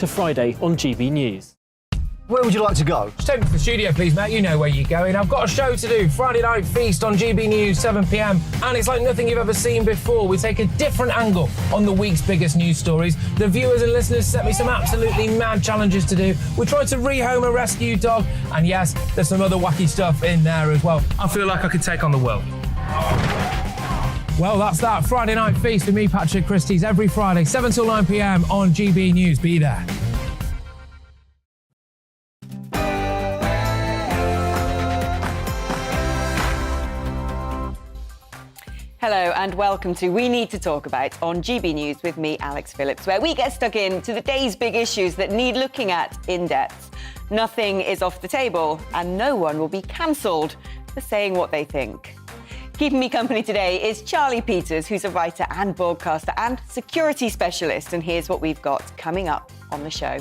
to Friday on GB News. Where would you like to go? Just take me to the studio, please, mate. You know where you're going. I've got a show to do. Friday Night Feast on GB News, 7 p.m. And it's like nothing you've ever seen before. We take a different angle on the week's biggest news stories. The viewers and listeners set me some absolutely mad challenges to do. We tried to rehome a rescue dog. And yes, there's some other wacky stuff in there as well. I feel like I could take on the world. Well, that's that. Friday Night Feast with me, Patrick Christie's, every Friday, 7 till 9 p.m. on GB News. Be there. Hello and welcome to We Need to Talk About on GB News with me, Alex Phillips, where we get stuck into the day's big issues that need looking at in depth. Nothing is off the table and no one will be cancelled for saying what they think. Keeping me company today is Charlie Peters, who's a writer and broadcaster and security specialist, and here's what we've got coming up on the show.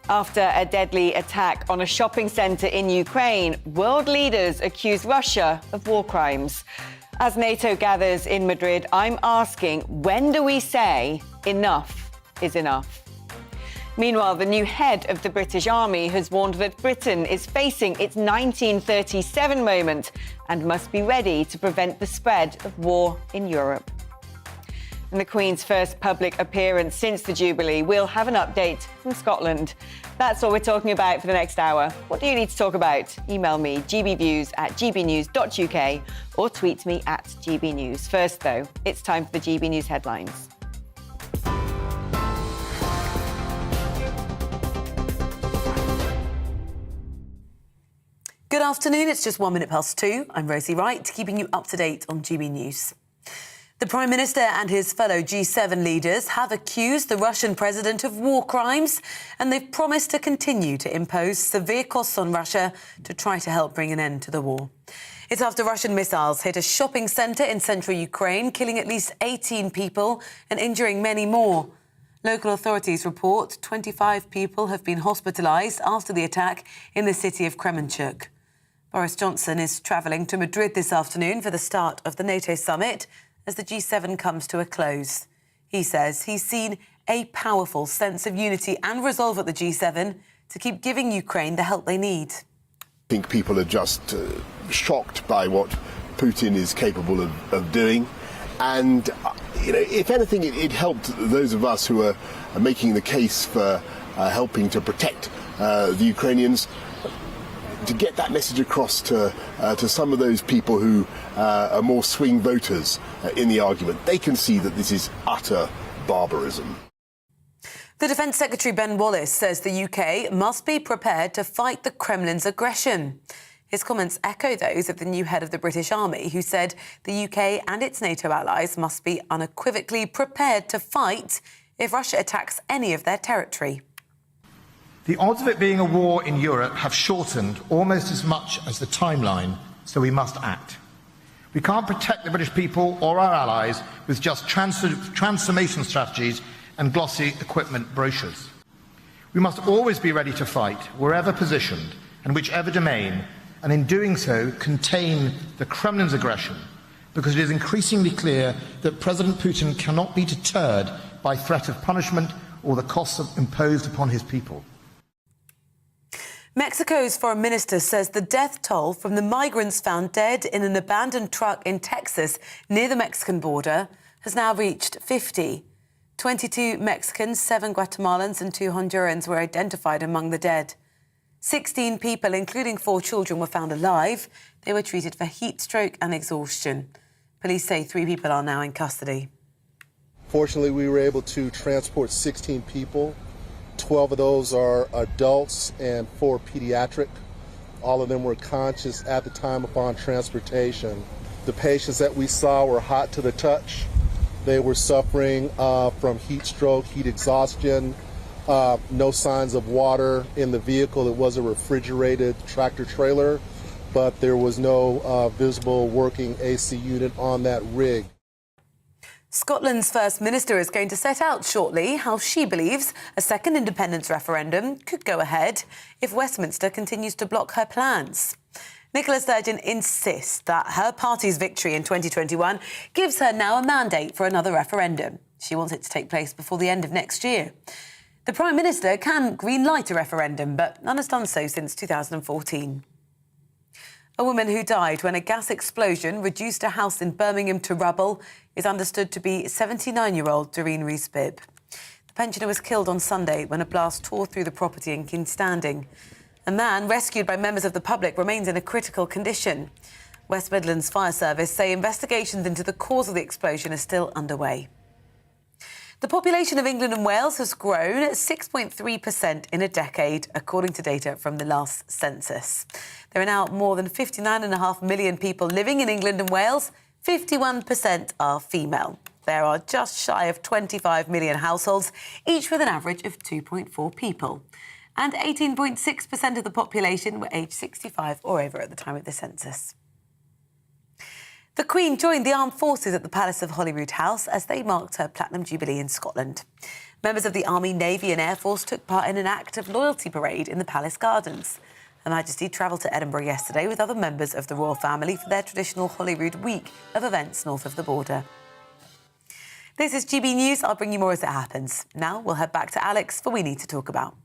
After a deadly attack on a shopping centre in Ukraine, world leaders accuse Russia of war crimes. As NATO gathers in Madrid, I'm asking, when do we say enough is enough? Meanwhile, the new head of the British Army has warned that Britain is facing its 1937 moment and must be ready to prevent the spread of war in Europe. And the Queen's first public appearance since the Jubilee will have an update from Scotland. That's what we're talking about for the next hour. What do you need to talk about? Email me, gbviews@gbnews.uk, or tweet me at gbnews. First, though, it's time for the GB News headlines. Good afternoon, it's just 1 minute past 2. I'm Rosie Wright, keeping you up to date on GB News. The Prime Minister and his fellow G7 leaders have accused the Russian president of war crimes, and they've promised to continue to impose severe costs on Russia to try to help bring an end to the war. It's after Russian missiles hit a shopping centre in central Ukraine, killing at least 18 people and injuring many more. Local authorities report 25 people have been hospitalised after the attack in the city of Kremenchuk. Boris Johnson is travelling to Madrid this afternoon for the start of the NATO summit as the G7 comes to a close. He says he's seen a powerful sense of unity and resolve at the G7 to keep giving Ukraine the help they need. I think people are just shocked by what Putin is capable of doing. And, if anything, it helped those of us who are making the case for helping to protect the Ukrainians to get that message across to some of those people who are more swing voters in the argument. They can see that this is utter barbarism. The Defence Secretary Ben Wallace says the UK must be prepared to fight the Kremlin's aggression. His comments echo those of the new head of the British Army, who said the UK and its NATO allies must be unequivocally prepared to fight if Russia attacks any of their territory. The odds of it being a war in Europe have shortened almost as much as the timeline, so we must act. We can't protect the British people or our allies with just transformation strategies and glossy equipment brochures. We must always be ready to fight, wherever positioned and whichever domain, and in doing so contain the Kremlin's aggression, because it is increasingly clear that President Putin cannot be deterred by threat of punishment or the costs imposed upon his people. Mexico's foreign minister says the death toll from the migrants found dead in an abandoned truck in Texas near the Mexican border has now reached 50. 22 Mexicans, 7 Guatemalans and 2 Hondurans were identified among the dead. 16 people, including 4 children, were found alive. They were treated for heat stroke and exhaustion. Police say 3 people are now in custody. Fortunately, we were able to transport 16 people. 12 of those are adults and 4 pediatric. All of them were conscious at the time upon transportation. The patients that we saw were hot to the touch. They were suffering from heat stroke, heat exhaustion, no signs of water in the vehicle. It was a refrigerated tractor trailer, but there was no visible working AC unit on that rig. Scotland's First Minister is going to set out shortly how she believes a second independence referendum could go ahead if Westminster continues to block her plans. Nicola Sturgeon insists that her party's victory in 2021 gives her now a mandate for another referendum. She wants it to take place before the end of next year. The Prime Minister can green-light a referendum, but none has done so since 2014. A woman who died when a gas explosion reduced a house in Birmingham to rubble is understood to be 79-year-old Doreen Rees-Bibb. The pensioner was killed on Sunday when a blast tore through the property in King's Standing. A man rescued by members of the public remains in a critical condition. West Midlands Fire Service say investigations into the cause of the explosion are still underway. The population of England and Wales has grown at 6.3% in a decade, according to data from the last census. There are now more than 59.5 million people living in England and Wales. 51% are female. There are just shy of 25 million households, each with an average of 2.4 people. And 18.6% of the population were aged 65 or over at the time of the census. The Queen joined the armed forces at the Palace of Holyrood House as they marked her Platinum Jubilee in Scotland. Members of the Army, Navy and Air Force took part in an act of loyalty parade in the Palace Gardens. Her Majesty travelled to Edinburgh yesterday with other members of the royal family for their traditional Holyrood week of events north of the border. This is GB News. I'll bring you more as it happens. Now we'll head back to Alex for We Need to Talk About.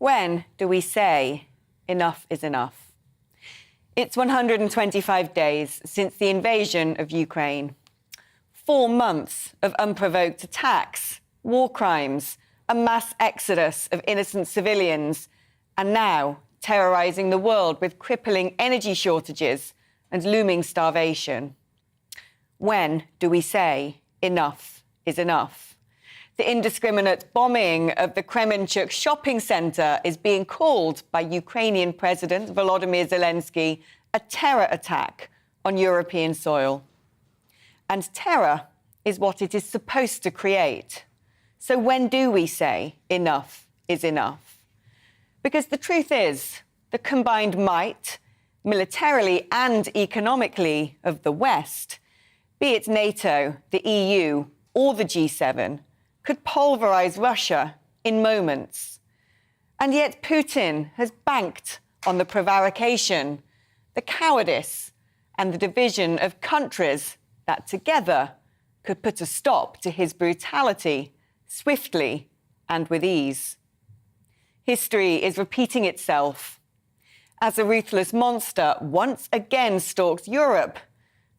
When do we say enough is enough? It's 125 days since the invasion of Ukraine. 4 months of unprovoked attacks, war crimes, a mass exodus of innocent civilians, and now terrorising the world with crippling energy shortages and looming starvation. When do we say enough is enough? The indiscriminate bombing of the Kremenchuk shopping centre is being called by Ukrainian President Volodymyr Zelensky a terror attack on European soil. And terror is what it is supposed to create. So when do we say enough is enough? Because the truth is, the combined might, militarily and economically, of the West, be it Nato, the EU or the G7, could pulverise Russia in moments. And yet Putin has banked on the prevarication, the cowardice and the division of countries that together could put a stop to his brutality swiftly and with ease. History is repeating itself. As a ruthless monster once again stalks Europe,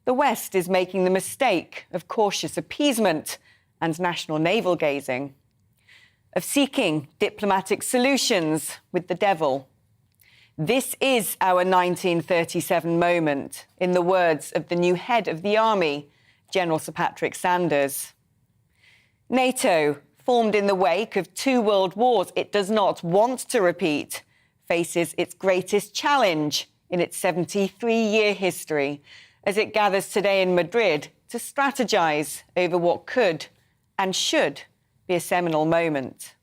the West is making the mistake of cautious appeasement and national navel-gazing, of seeking diplomatic solutions with the devil. This is our 1937 moment, in the words of the new head of the army, General Sir Patrick Sanders. NATO, formed in the wake of 2 world wars it does not want to repeat, faces its greatest challenge in its 73-year history as it gathers today in Madrid to strategise over what could and should be a seminal moment.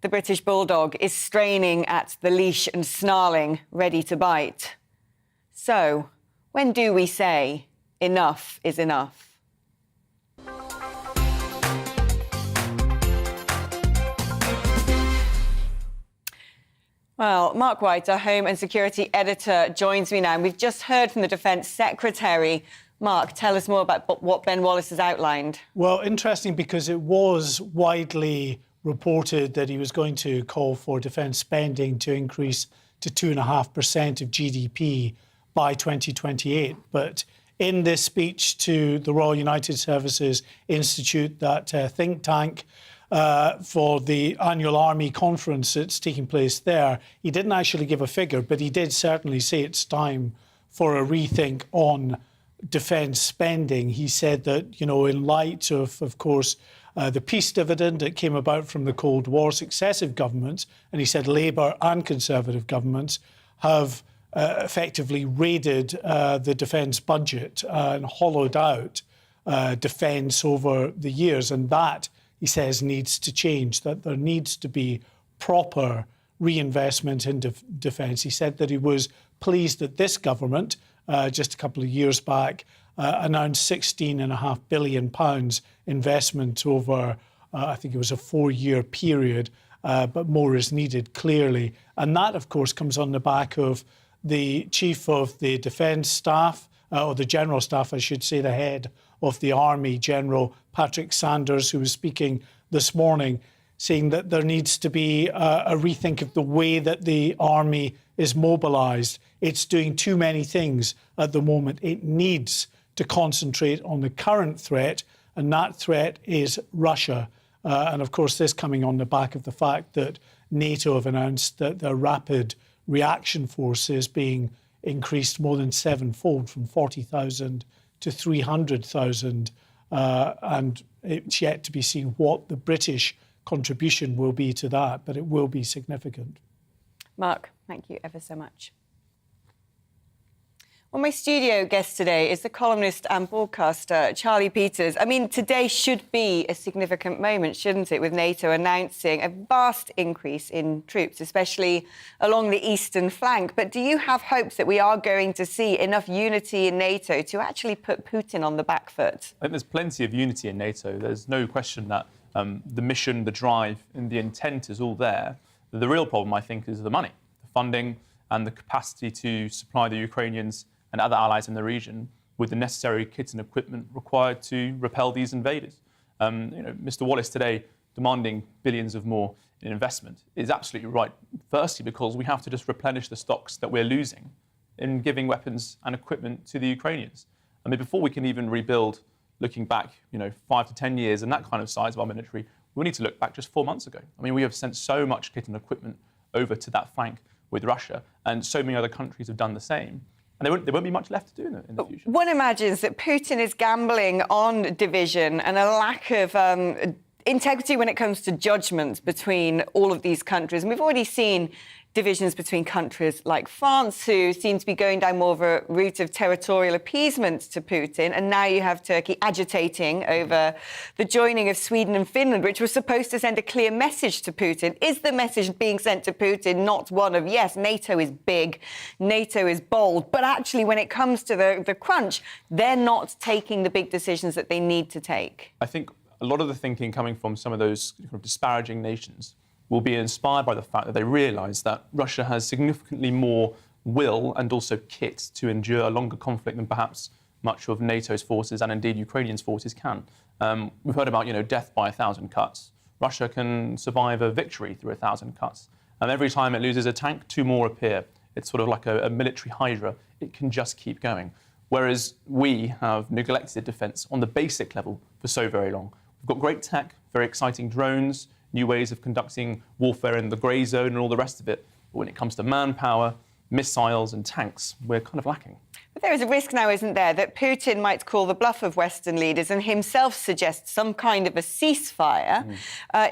The British bulldog is straining at the leash and snarling, ready to bite. So, when do we say enough is enough? Well, Mark White, our Home and Security Editor, joins me now. We've just heard from the Defence Secretary. Mark, tell us more about what Ben Wallace has outlined. Well, interesting because it was widely reported that he was going to call for defence spending to increase to 2.5% of GDP by 2028. But in this speech to the Royal United Services Institute, that think tank for the annual Army conference that's taking place there, he didn't actually give a figure, but he did certainly say it's time for a rethink on defence spending. He said that, you know, in light of course, the peace dividend that came about from the Cold War, successive governments, and he said Labour and Conservative governments have effectively raided the defence budget and hollowed out defence over the years. And that, he says, needs to change, that there needs to be proper reinvestment in defence. He said that he was pleased that this government, just a couple of years back, announced £16.5 billion investment over, I think it was a 4-year period. but more is needed, clearly. And that, of course, comes on the back of the Chief of the Defence Staff, or the General Staff, I should say, the head of the Army, General Patrick Sanders, who was speaking this morning, saying that there needs to be a rethink of the way that the Army is mobilised. It's doing too many things at the moment. It needs to concentrate on the current threat, and that threat is Russia. And of course, this coming on the back of the fact that NATO have announced that their rapid reaction force is being increased more than sevenfold, from 40,000 to 300,000. And it's yet to be seen what the British contribution will be to that, but it will be significant. Mark, thank you ever so much. Well, my studio guest today is the columnist and broadcaster, Charlie Peters. I mean, today should be a significant moment, shouldn't it, with NATO announcing a vast increase in troops, especially along the eastern flank. But do you have hopes that we are going to see enough unity in NATO to actually put Putin on the back foot? I think there's plenty of unity in NATO. There's no question that the mission, the drive and the intent is all there. The real problem, I think, is the money, the funding and the capacity to supply the Ukrainians and other allies in the region with the necessary kit and equipment required to repel these invaders. Mr. Wallace today demanding billions of more in investment is absolutely right. Firstly, because we have to just replenish the stocks that we're losing in giving weapons and equipment to the Ukrainians. I mean, before we can even rebuild, looking back, 5 to 10 years and that kind of size of our military, we need to look back just 4 months ago. I mean, we have sent so much kit and equipment over to that flank with Russia, and so many other countries have done the same. And there won't be much left to do in the future. One imagines that Putin is gambling on division and a lack of integrity when it comes to judgment between all of these countries. And we've already seen divisions between countries like France, who seem to be going down more of a route of territorial appeasement to Putin. And now you have Turkey agitating over the joining of Sweden and Finland, which was supposed to send a clear message to Putin. Is the message being sent to Putin not one of, yes, NATO is big, NATO is bold, but actually when it comes to the crunch, they're not taking the big decisions that they need to take? I think a lot of the thinking coming from some of those kind of disparaging nations will be inspired by the fact that they realise that Russia has significantly more will and also kit to endure a longer conflict than perhaps much of NATO's forces and indeed Ukrainians' forces can. We've heard about, death by 1,000 cuts. Russia can survive a victory through 1,000 cuts. And every time it loses a tank, 2 more appear. It's sort of like a military hydra. It can just keep going. Whereas we have neglected defence on the basic level for so very long. We've got great tech, very exciting drones, new ways of conducting warfare in the grey zone and all the rest of it. But when it comes to manpower, missiles and tanks, we're kind of lacking. But there is a risk now, isn't there, that Putin might call the bluff of Western leaders and himself suggest some kind of a ceasefire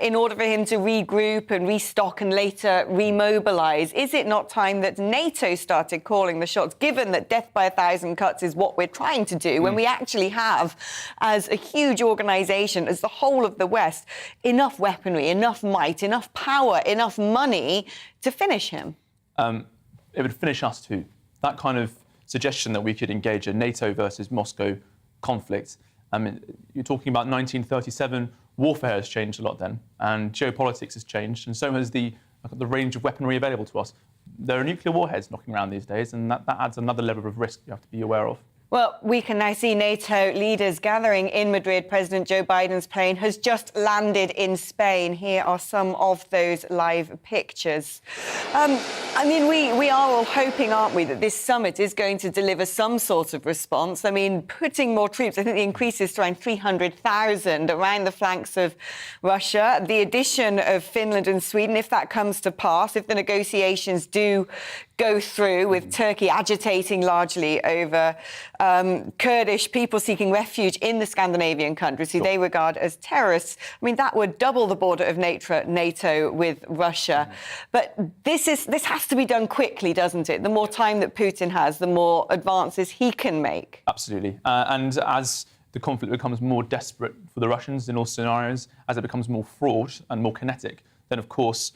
in order for him to regroup and restock and later remobilise. Is it not time that NATO started calling the shots, given that death by 1,000 cuts is what we're trying to do, when we actually have, as a huge organisation, as the whole of the West, enough weaponry, enough might, enough power, enough money to finish him? It would finish us too. That kind of suggestion that we could engage a NATO versus Moscow conflict. I mean, you're talking about 1937. Warfare has changed a lot then, and geopolitics has changed, and so has the range of weaponry available to us. There are nuclear warheads knocking around these days, and that adds another level of risk you have to be aware of. Well, we can now see NATO leaders gathering in Madrid. President Joe Biden's plane has just landed in Spain. Here are some of those live pictures. I mean, we are all hoping, aren't we, that this summit is going to deliver some sort of response. I mean, putting more troops, I think the increase is to around 300,000 around the flanks of Russia. The addition of Finland and Sweden, if that comes to pass, if the negotiations do go through, with Turkey agitating largely over Kurdish people seeking refuge in the Scandinavian countries, who they regard as terrorists. I mean, that would double the border of NATO with Russia. But this has to be done quickly, doesn't it? The more time that Putin has, the more advances he can make. Absolutely. And as the conflict becomes more desperate for the Russians in all scenarios, as it becomes more fraught and more kinetic, then, of course,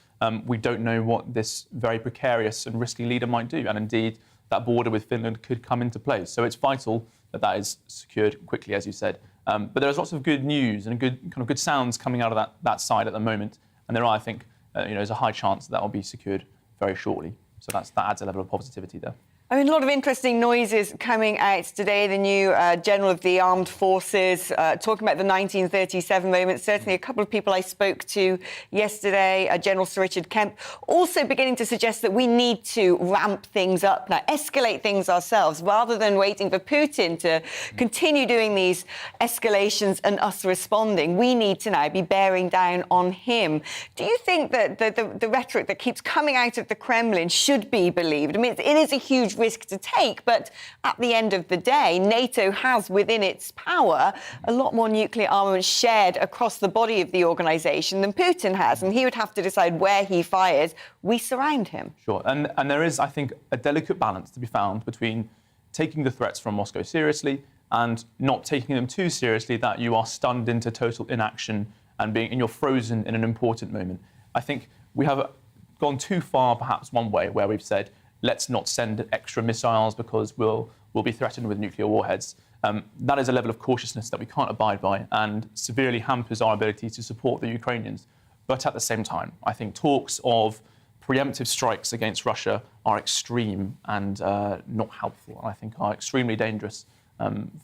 we don't know what this very precarious and risky leader might do. And indeed, that border with Finland could come into play. So it's vital that that is secured quickly, as you said. But there's lots of good news and good sounds coming out of that side at the moment. And there are, I think, there's a high chance that will be secured very shortly. So that adds a level of positivity there. I mean, a lot of interesting noises coming out today. The new General of the Armed Forces talking about the 1937 moment. Certainly a couple of people I spoke to yesterday, General Sir Richard Kemp, also beginning to suggest that we need to ramp things up now, escalate things ourselves, rather than waiting for Putin to continue doing these escalations and us responding. We need to now be bearing down on him. Do you think that the rhetoric that keeps coming out of the Kremlin should be believed? I mean, it is a huge risk to take, but at the end of the day, NATO has within its power a lot more nuclear armament shared across the body of the organisation than Putin has, and he would have to decide where he fires. We surround him. Sure, and there is, I think, a delicate balance to be found between taking the threats from Moscow seriously and not taking them too seriously that you are stunned into total inaction and you're frozen in an important moment. I think we have gone too far, perhaps one way, where we've said, let's not send extra missiles because we'll be threatened with nuclear warheads. That is a level of cautiousness that we can't abide by and severely hampers our ability to support the Ukrainians. But at the same time, I think talks of preemptive strikes against Russia are extreme and not helpful, and I think are extremely dangerous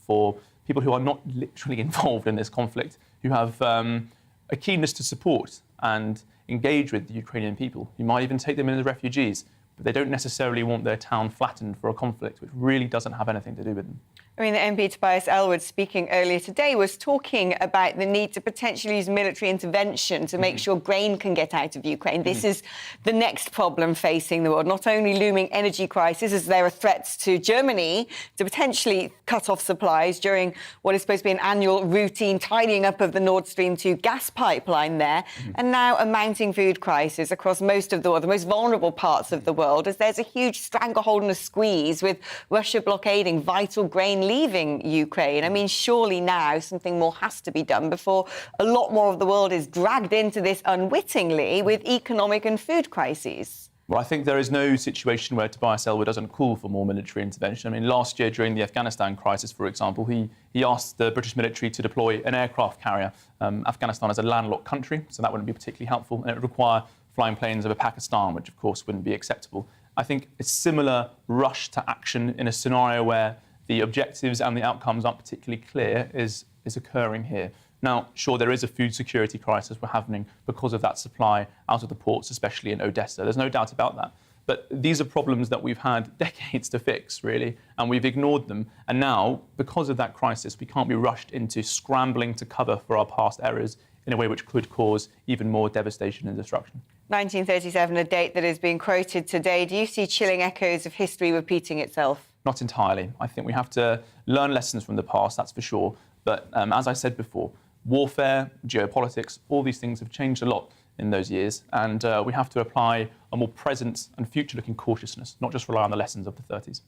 for people who are not literally involved in this conflict, who have a keenness to support and engage with the Ukrainian people. You might even take them in as refugees, but they don't necessarily want their town flattened for a conflict which really doesn't have anything to do with them. I mean, the MP Tobias Ellwood, speaking earlier today, was talking about the need to potentially use military intervention to make sure grain can get out of Ukraine. This is the next problem facing the world, not only looming energy crisis, as there are threats to Germany to potentially cut off supplies during what is supposed to be an annual routine tidying up of the Nord Stream 2 gas pipeline there, and now a mounting food crisis across most of the world, the most vulnerable parts of the world, as there's a huge stranglehold and a squeeze with Russia blockading vital grain leaving Ukraine. I mean, surely now something more has to be done before a lot more of the world is dragged into this unwittingly with economic and food crises. Well, I think there is no situation where Tobias Ellwood doesn't call for more military intervention. I mean, last year during the Afghanistan crisis, for example, he asked the British military to deploy an aircraft carrier. Afghanistan is a landlocked country, so that wouldn't be particularly helpful, and it would require flying planes over Pakistan, which of course wouldn't be acceptable. I think a similar rush to action in a scenario where the objectives and the outcomes aren't particularly clear is occurring here. Now, sure, there is a food security crisis we're having because of that supply out of the ports, especially in Odessa. There's no doubt about that. But these are problems that we've had decades to fix, really, and we've ignored them. And now, because of that crisis, we can't be rushed into scrambling to cover for our past errors in a way which could cause even more devastation and destruction. 1937, a date that is being quoted today. Do you see chilling echoes of history repeating itself? Not entirely. I think we have to learn lessons from the past, that's for sure. But as I said before, warfare, geopolitics, all these things have changed a lot in those years. And we have to apply a more present and future-looking cautiousness, not just rely on the lessons of the 30s.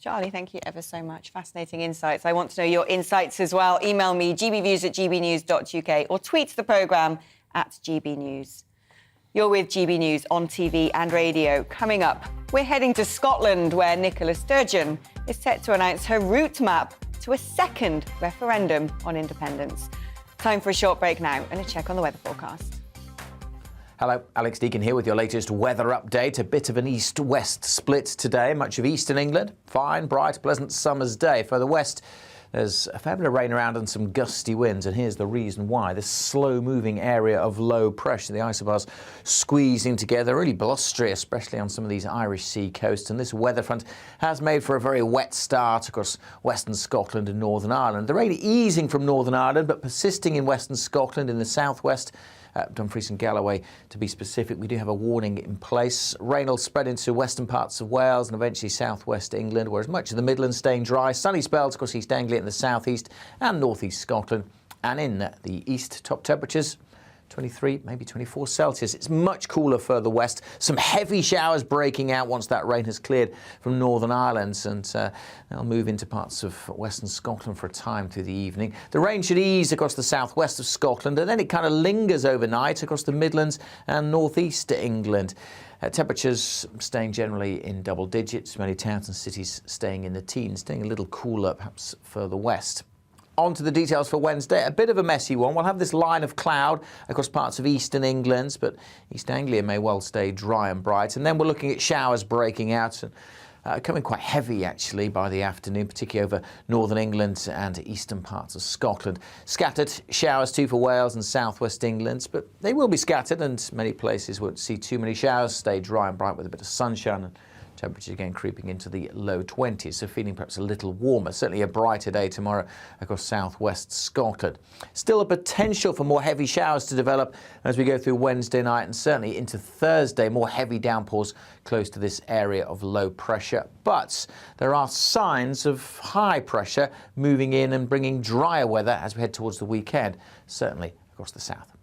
Charlie, thank you ever so much. Fascinating insights. I want to know your insights as well. Email me, gbviews@gbnews.uk, or tweet the programme @GBNews. You're with GB News on TV and radio. Coming up, we're heading to Scotland, where Nicola Sturgeon is set to announce her route map to a second referendum on independence. Time for a short break now and a check on the weather forecast. Hello, Alex Deakin here with your latest weather update. A bit of an east-west split today. Much of eastern England, fine, bright, pleasant summer's day. Further west, there's a fair bit of rain around and some gusty winds, and here's the reason why. This slow-moving area of low pressure, the isobars squeezing together, really blustery, especially on some of these Irish sea coasts, and this weather front has made for a very wet start across western Scotland and Northern Ireland. The rain easing from Northern Ireland, but persisting in western Scotland, in the southwest, Dumfries and Galloway, to be specific. We do have a warning in place. Rain will spread into western parts of Wales and eventually southwest England, whereas much of the Midlands staying dry. Sunny spells across East Anglia in the southeast and northeast Scotland. And in the east, top temperatures 23, maybe 24 Celsius. It's much cooler further west. Some heavy showers breaking out once that rain has cleared from Northern Ireland, and they'll move into parts of western Scotland for a time through the evening. The rain should ease across the southwest of Scotland, and then it kind of lingers overnight across the Midlands and northeast England. Temperatures staying generally in double digits, many towns and cities staying in the teens, staying a little cooler perhaps further west. On to the details for Wednesday. A bit of a messy one. We'll have this line of cloud across parts of eastern England, but East Anglia may well stay dry and bright. And then we're looking at showers breaking out and coming quite heavy, actually, by the afternoon, particularly over northern England and eastern parts of Scotland. Scattered showers too for Wales and southwest England, but they will be scattered and many places won't see too many showers, stay dry and bright with a bit of sunshine, and temperatures again creeping into the low 20s, so feeling perhaps a little warmer. Certainly a brighter day tomorrow across southwest Scotland. Still a potential for more heavy showers to develop as we go through Wednesday night and certainly into Thursday. More heavy downpours close to this area of low pressure. But there are signs of high pressure moving in and bringing drier weather as we head towards the weekend, certainly across the south.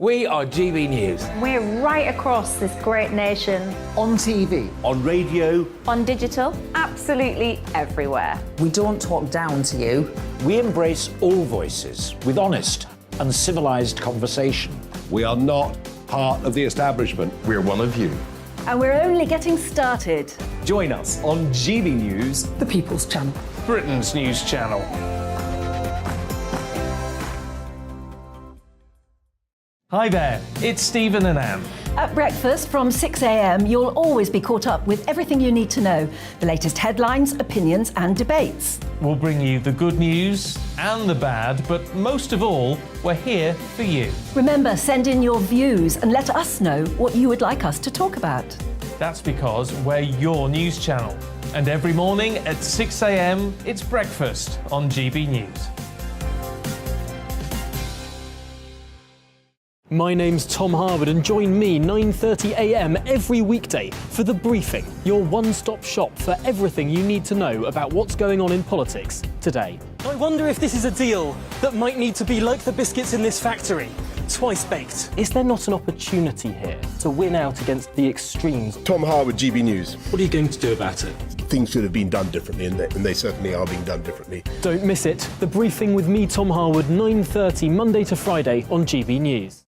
We are GB News. We're right across this great nation. On TV. On radio. On digital. Absolutely everywhere. We don't talk down to you. We embrace all voices with honest and civilised conversation. We are not part of the establishment. We're one of you. And we're only getting started. Join us on GB News, the People's Channel, Britain's news channel. Hi there, it's Stephen and Anne. At breakfast from 6 a.m, you'll always be caught up with everything you need to know, the latest headlines, opinions and debates. We'll bring you the good news and the bad, but most of all, we're here for you. Remember, send in your views and let us know what you would like us to talk about. That's because we're your news channel. And every morning at 6 a.m, it's breakfast on GB News. My name's Tom Harwood and join me 9:30 a.m. every weekday for The Briefing, your one-stop shop for everything you need to know about what's going on in politics today. I wonder if this is a deal that might need to be like the biscuits in this factory, twice baked. Is there not an opportunity here to win out against the extremes? Tom Harwood, GB News. What are you going to do about it? Things should have been done differently, and they certainly are being done differently. Don't miss it. The Briefing with me, Tom Harwood, 9:30 Monday to Friday on GB News.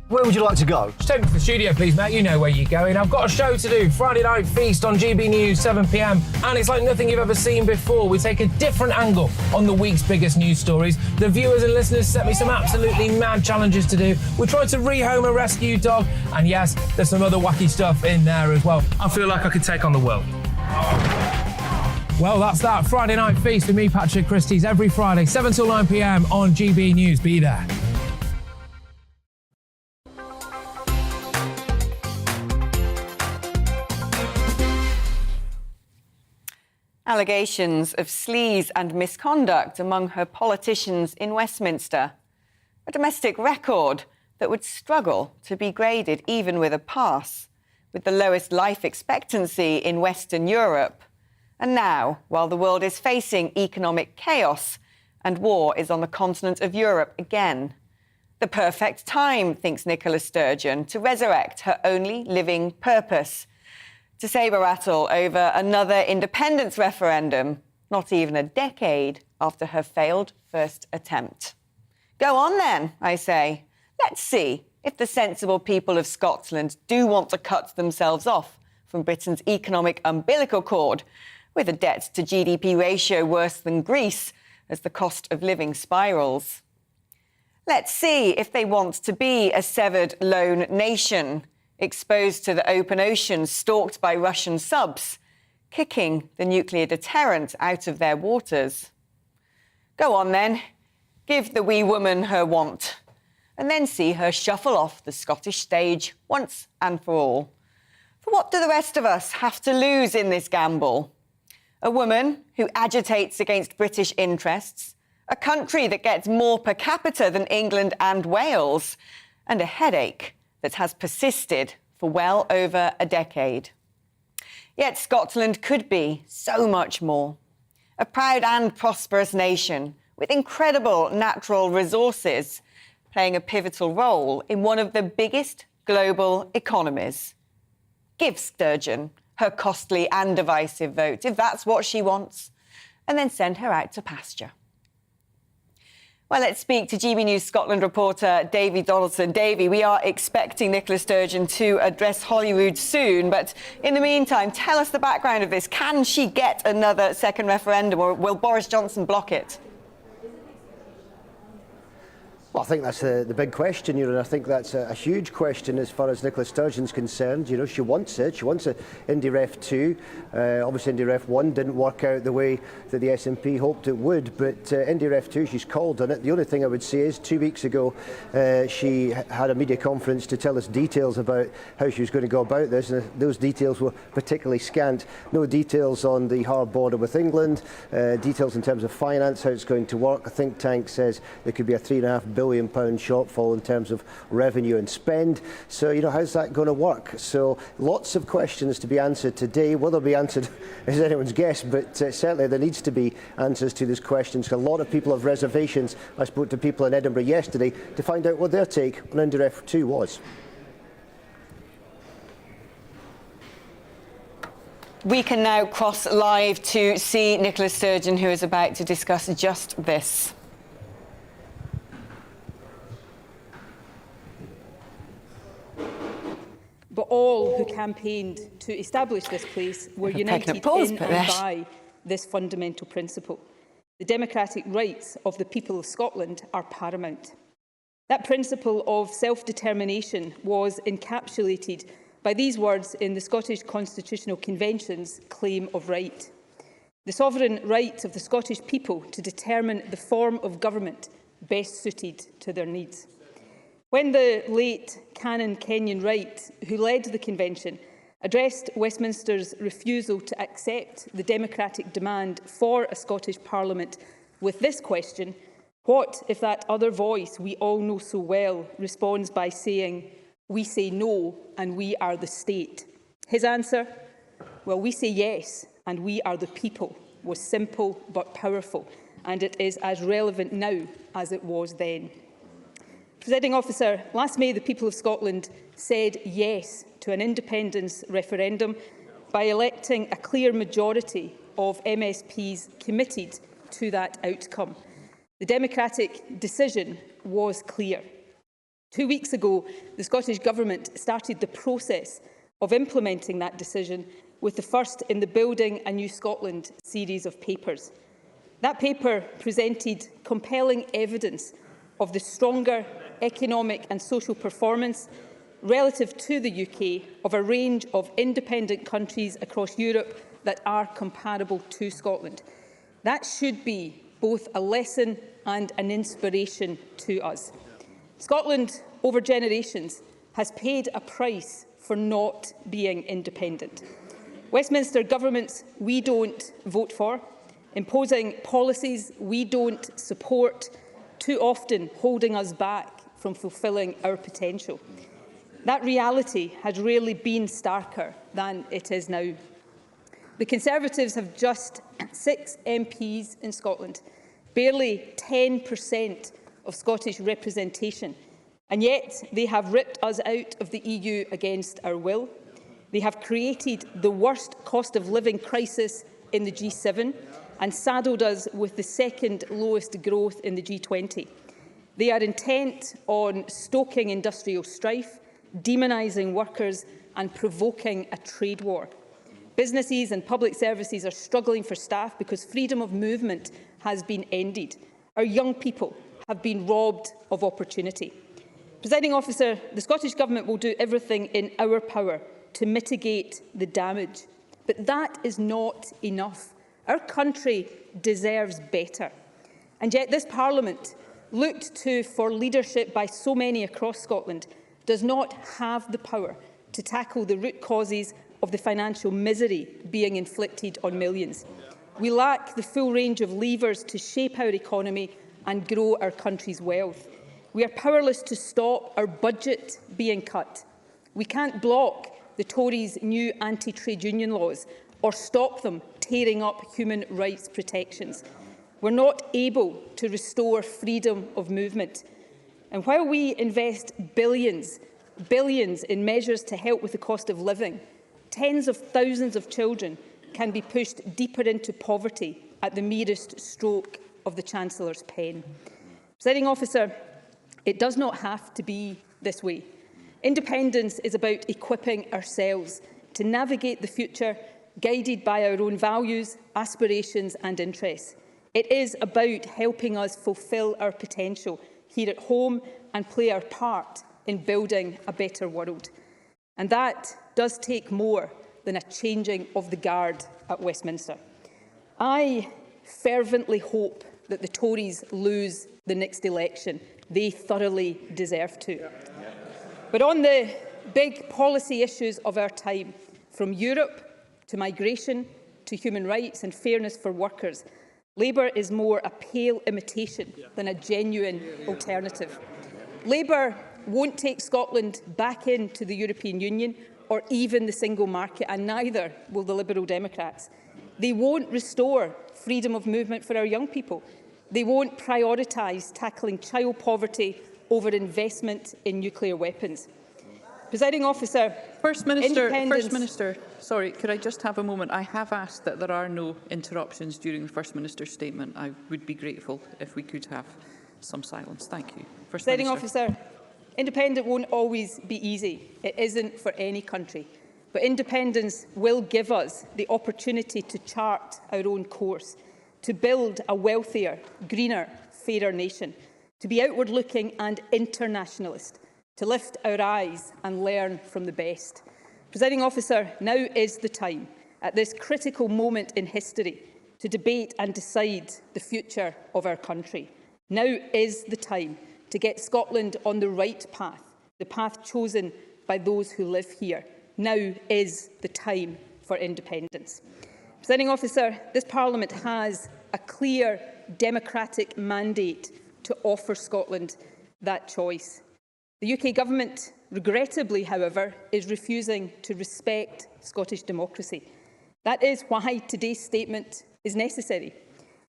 Where would you like to go? Just take me to the studio, please, mate. You know where you're going. I've got a show to do. Friday Night Feast on GB News, 7 p.m. And it's like nothing you've ever seen before. We take a different angle on the week's biggest news stories. The viewers and listeners set me some absolutely mad challenges to do. We tried to rehome a rescue dog. And yes, there's some other wacky stuff in there as well. I feel like I could take on the world. Well, that's that. Friday Night Feast with me, Patrick Christie's, every Friday, 7 till 9 p.m. on GB News. Be there. Allegations of sleaze and misconduct among her politicians in Westminster. A domestic record that would struggle to be graded even with a pass, with the lowest life expectancy in Western Europe. And now, while the world is facing economic chaos and war is on the continent of Europe again, the perfect time, thinks Nicola Sturgeon, to resurrect her only living purpose, to sabre-rattle over another independence referendum, not even a decade after her failed first attempt. Go on then, I say. Let's see if the sensible people of Scotland do want to cut themselves off from Britain's economic umbilical cord, with a debt to GDP ratio worse than Greece as the cost of living spirals. Let's see if they want to be a severed lone nation, exposed to the open ocean, stalked by Russian subs, kicking the nuclear deterrent out of their waters. Go on then, give the wee woman her want, and then see her shuffle off the Scottish stage once and for all. For what do the rest of us have to lose in this gamble? A woman who agitates against British interests, a country that gets more per capita than England and Wales, and a headache that has persisted for well over a decade. Yet Scotland could be so much more. A proud and prosperous nation with incredible natural resources, playing a pivotal role in one of the biggest global economies. Give Sturgeon her costly and divisive vote, if that's what she wants, and then send her out to pasture. Well, let's speak to GB News Scotland reporter Davy Donaldson. Davy, we are expecting Nicola Sturgeon to address Holyrood soon, but in the meantime, tell us the background of this. Can she get another second referendum, or will Boris Johnson block it? Well, I think that's the big question, and I think that's a huge question as far as Nicola Sturgeon's concerned. She wants it. She wants Indy Ref 2. Obviously, Indy Ref 1 didn't work out the way that the SNP hoped it would, but Indy Ref 2, she's called on it. The only thing I would say is 2 weeks ago, she had a media conference to tell us details about how she was going to go about this, and those details were particularly scant. No details on the hard border with England, details in terms of finance, how it's going to work. A think tank says there could be a £3.5 billion shortfall in terms of revenue and spend. So, how's that going to work? So, lots of questions to be answered today. Will they be answered is anyone's guess, but certainly there needs to be answers to these questions. A lot of people have reservations. I spoke to people in Edinburgh yesterday to find out what their take on Indy Ref 2 was. We can now cross live to see Nicola Sturgeon, who is about to discuss just this. But all who campaigned to establish this place were united in and by this fundamental principle. The democratic rights of the people of Scotland are paramount. That principle of self-determination was encapsulated by these words in the Scottish Constitutional Convention's Claim of Right. The sovereign right of the Scottish people to determine the form of government best suited to their needs. When the late Canon Kenyon Wright, who led the convention, addressed Westminster's refusal to accept the democratic demand for a Scottish Parliament with this question, what if that other voice we all know so well responds by saying, "We say no and we are the state"? His answer, "Well, we say yes and we are the people," was simple but powerful, and it is as relevant now as it was then. Presiding Officer, last May the people of Scotland said yes to an independence referendum by electing a clear majority of MSPs committed to that outcome. The democratic decision was clear. 2 weeks ago, the Scottish Government started the process of implementing that decision with the first in the Building a New Scotland series of papers. That paper presented compelling evidence of the stronger economic and social performance relative to the UK of a range of independent countries across Europe that are comparable to Scotland. That should be both a lesson and an inspiration to us. Scotland, over generations, has paid a price for not being independent. Westminster governments we don't vote for, imposing policies we don't support, too often holding us back from fulfilling our potential. That reality has rarely been starker than it is now. The Conservatives have just 6 MPs in Scotland, barely 10% of Scottish representation, and yet they have ripped us out of the EU against our will. They have created the worst cost of living crisis in the G7 and saddled us with the second lowest growth in the G20. They are intent on stoking industrial strife, demonising workers and provoking a trade war. Businesses and public services are struggling for staff because freedom of movement has been ended. Our young people have been robbed of opportunity. Presiding Officer, the Scottish Government will do everything in our power to mitigate the damage. But that is not enough. Our country deserves better. And yet this Parliament, looked to for leadership by so many across Scotland, does not have the power to tackle the root causes of the financial misery being inflicted on millions. We lack the full range of levers to shape our economy and grow our country's wealth. We are powerless to stop our budget being cut. We can't block the Tories' new anti-trade union laws or stop them tearing up human rights protections. We're not able to restore freedom of movement. And while we invest billions in measures to help with the cost of living, tens of thousands of children can be pushed deeper into poverty at the merest stroke of the Chancellor's pen. Presiding Officer, it does not have to be this way. Independence is about equipping ourselves to navigate the future, guided by our own values, aspirations and interests. It is about helping us fulfil our potential here at home and play our part in building a better world. And that does take more than a changing of the guard at Westminster. I fervently hope that the Tories lose the next election. They thoroughly deserve to. But on the big policy issues of our time, from Europe to migration to human rights and fairness for workers, Labour is more a pale imitation than a genuine alternative. Labour won't take Scotland back into the European Union or even the single market, and neither will the Liberal Democrats. They won't restore freedom of movement for our young people. They won't prioritise tackling child poverty over investment in nuclear weapons. Presiding Officer, First Minister, sorry, could I just have a moment? I have asked that there are no interruptions during the First Minister's statement. I would be grateful if we could have some silence. Thank you. Presiding Officer, independence won't always be easy. It isn't for any country. But independence will give us the opportunity to chart our own course, to build a wealthier, greener, fairer nation, to be outward-looking and internationalist, to lift our eyes and learn from the best. Presiding Officer, now is the time, at this critical moment in history, to debate and decide the future of our country. Now is the time to get Scotland on the right path, the path chosen by those who live here. Now is the time for independence. Presiding Officer, this Parliament has a clear democratic mandate to offer Scotland that choice. The UK Government, regrettably, however, is refusing to respect Scottish democracy. That is why today's statement is necessary.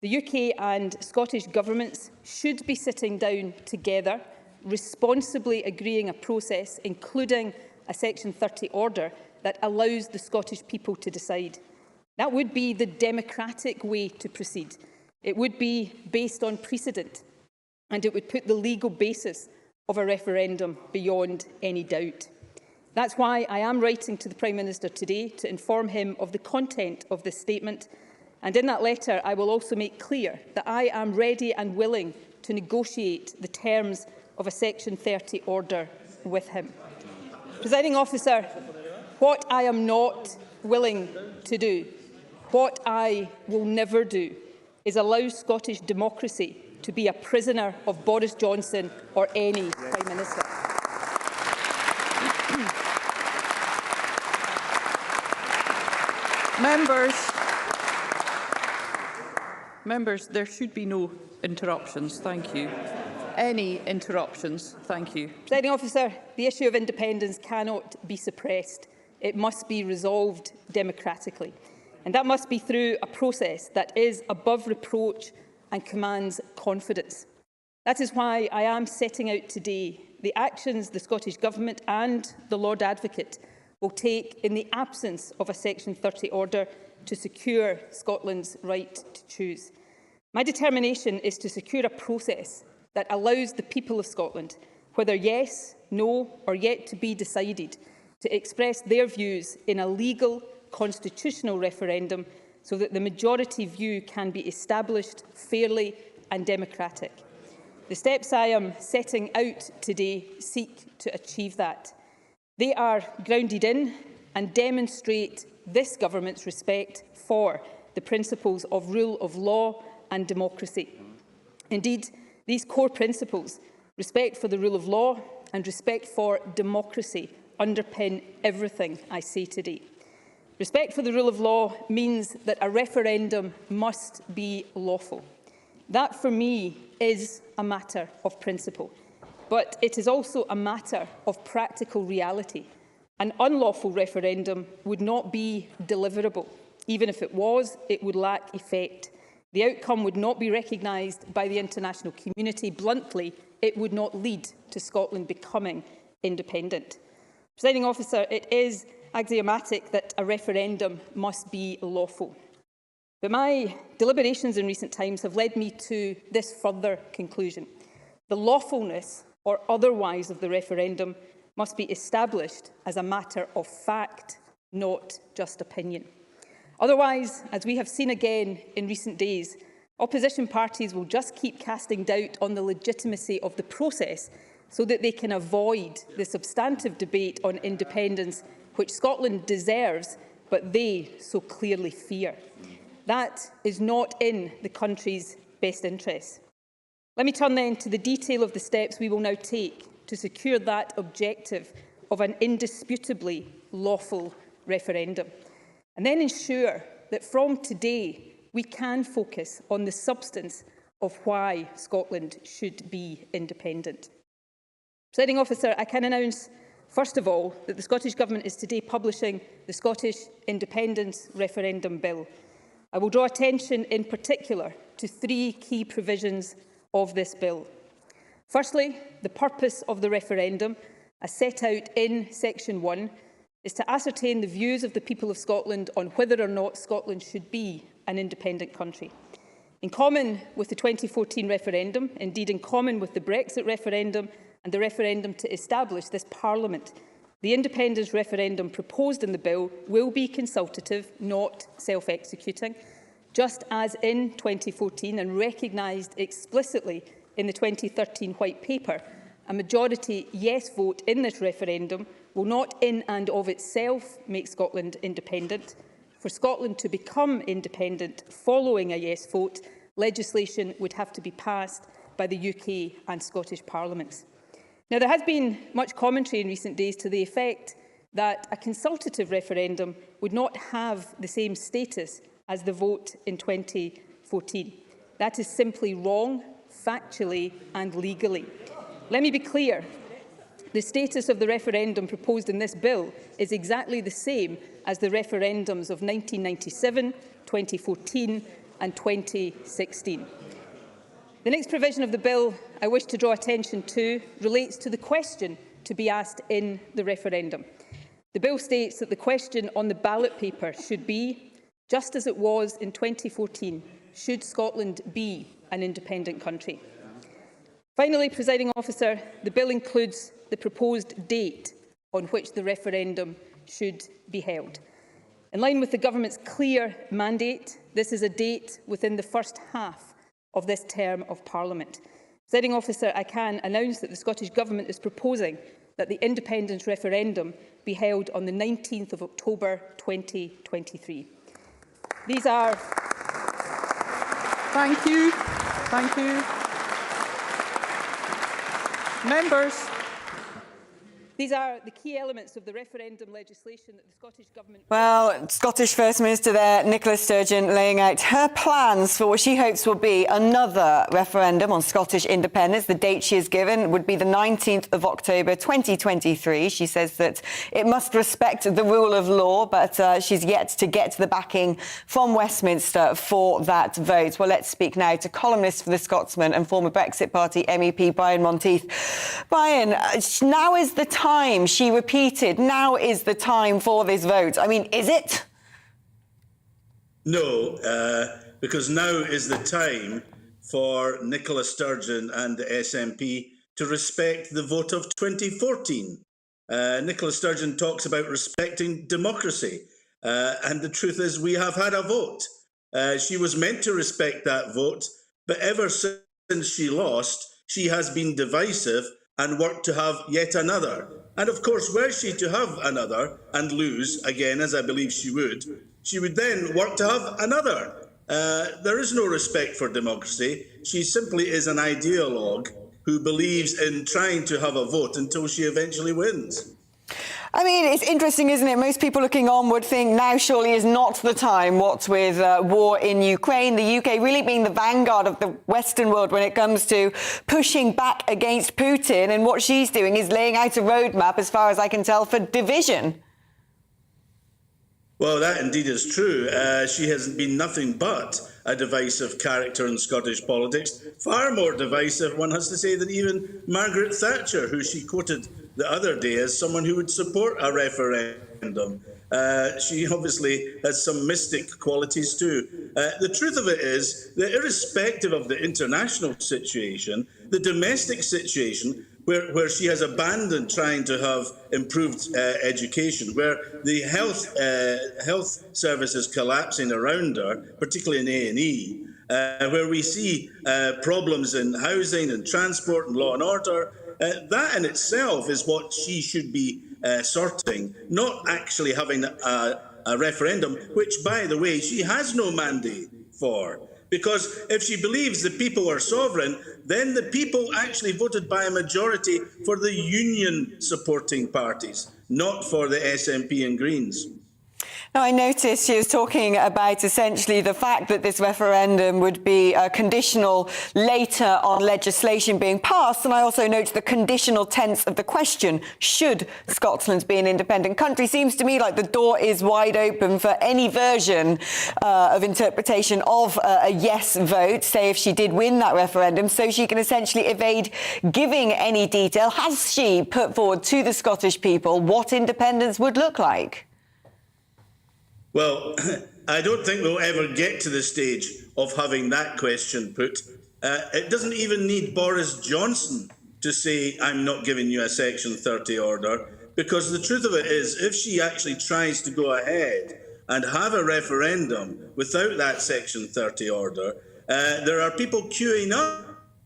The UK and Scottish governments should be sitting down together, responsibly agreeing a process, including a Section 30 order, that allows the Scottish people to decide. That would be the democratic way to proceed. It would be based on precedent, and it would put the legal basis of a referendum beyond any doubt. That's why I am writing to the Prime Minister today to inform him of the content of this statement, and in that letter I will also make clear that I am ready and willing to negotiate the terms of a Section 30 order with him. Presiding Officer, what I am not willing to do, what I will never do, is allow Scottish democracy to be a prisoner of Boris Johnson or any Prime Minister. Members, there should be no interruptions. Thank you. Any interruptions? Thank you. Presiding Officer, the issue of independence cannot be suppressed. It must be resolved democratically. And that must be through a process that is above reproach and commands confidence. That is why I am setting out today the actions the Scottish Government and the Lord Advocate will take in the absence of a Section 30 order to secure Scotland's right to choose. My determination is to secure a process that allows the people of Scotland, whether yes, no or yet to be decided, to express their views in a legal, constitutional referendum so that the majority view can be established fairly and democratic. The steps I am setting out today seek to achieve that. They are grounded in and demonstrate this government's respect for the principles of rule of law and democracy. Indeed, these core principles, respect for the rule of law and respect for democracy, underpin everything I say today. Respect for the rule of law means that a referendum must be lawful. That, for me, is a matter of principle. But it is also a matter of practical reality. An unlawful referendum would not be deliverable. Even if it was, it would lack effect. The outcome would not be recognised by the international community. Bluntly, it would not lead to Scotland becoming independent. Presiding Officer, it is axiomatic that a referendum must be lawful. But my deliberations in recent times have led me to this further conclusion. The lawfulness or otherwise of the referendum must be established as a matter of fact, not just opinion. Otherwise, as we have seen again in recent days, opposition parties will just keep casting doubt on the legitimacy of the process so that they can avoid the substantive debate on independence which Scotland deserves, but they so clearly fear. That is not in the country's best interests. Let me turn then to the detail of the steps we will now take to secure that objective of an indisputably lawful referendum, and then ensure that from today we can focus on the substance of why Scotland should be independent. Presiding Officer, I can announce, first of all, that the Scottish Government is today publishing the Scottish Independence Referendum Bill. I will draw attention in particular to three key provisions of this bill. Firstly, the purpose of the referendum, as set out in Section 1, is to ascertain the views of the people of Scotland on whether or not Scotland should be an independent country. In common with the 2014 referendum, indeed in common with the Brexit referendum and the referendum to establish this Parliament, the independence referendum proposed in the bill will be consultative, not self-executing, just as in 2014 and recognised explicitly in the 2013 White Paper. A majority yes vote in this referendum will not in and of itself make Scotland independent. For Scotland to become independent following a yes vote, legislation would have to be passed by the UK and Scottish Parliaments. Now, there has been much commentary in recent days to the effect that a consultative referendum would not have the same status as the vote in 2014. That is simply wrong, factually and legally. Let me be clear. The status of the referendum proposed in this bill is exactly the same as the referendums of 1997, 2014 and 2016. The next provision of the bill I wish to draw attention to relates to the question to be asked in the referendum. The bill states that the question on the ballot paper should be, just as it was in 2014, should Scotland be an independent country? Finally, Presiding Officer, the bill includes the proposed date on which the referendum should be held. In line with the Government's clear mandate, this is a date within the first half of this term of Parliament. Presiding Officer, I can announce that the Scottish Government is proposing that the independence referendum be held on the 19th of October 2023. These are... Thank you. Thank you. Members. These are the key elements of the referendum legislation that the Scottish Government... Well, Scottish First Minister there, Nicola Sturgeon, laying out her plans for what she hopes will be another referendum on Scottish independence. The date she has given would be the 19th of October 2023. She says that it must respect the rule of law, but she's yet to get the backing from Westminster for that vote. Well, let's speak now to columnist for The Scotsman and former Brexit Party MEP Brian Monteith. Brian, now is the time, she repeated, now is the time for this vote. I mean, is it? No, because now is the time for Nicola Sturgeon and the SNP to respect the vote of 2014. Nicola Sturgeon talks about respecting democracy, and the truth is we have had a vote. She was meant to respect that vote, but ever since she lost, she has been divisive and worked to have yet another. And of course, were she to have another and lose again, as I believe she would then work to have another. There is no respect for democracy. She simply is an ideologue who believes in trying to have a vote until she eventually wins. I mean, it's interesting, isn't it? Most people looking on would think now surely is not the time, what with war in Ukraine, the UK really being the vanguard of the Western world when it comes to pushing back against Putin. And what she's doing is laying out a roadmap, as far as I can tell, for division. Well, that indeed is true. She has been nothing but a divisive character in Scottish politics. Far more divisive, one has to say, than even Margaret Thatcher, who she quoted the other day as someone who would support a referendum. She obviously has some mystic qualities too. The truth of it is that irrespective of the international situation, the domestic situation, where she has abandoned trying to have improved education, where the health service is collapsing around her, particularly in A&E, where we see problems in housing and transport and law and order, that in itself is what she should be sorting, not actually having a referendum, which, by the way, she has no mandate for. Because if she believes the people are sovereign, then the people actually voted by a majority for the union-supporting parties, not for the SNP and Greens. Now, I noticed she was talking about essentially the fact that this referendum would be conditional later on legislation being passed. And I also note the conditional tense of the question, should Scotland be an independent country? Seems to me like the door is wide open for any version of interpretation of a yes vote, say if she did win that referendum, so she can essentially evade giving any detail. Has she put forward to the Scottish people what independence would look like? Well, I don't think we'll ever get to the stage of having that question put. It doesn't even need Boris Johnson to say, I'm not giving you a Section 30 order, because the truth of it is, if she actually tries to go ahead and have a referendum without that Section 30 order, there are people queuing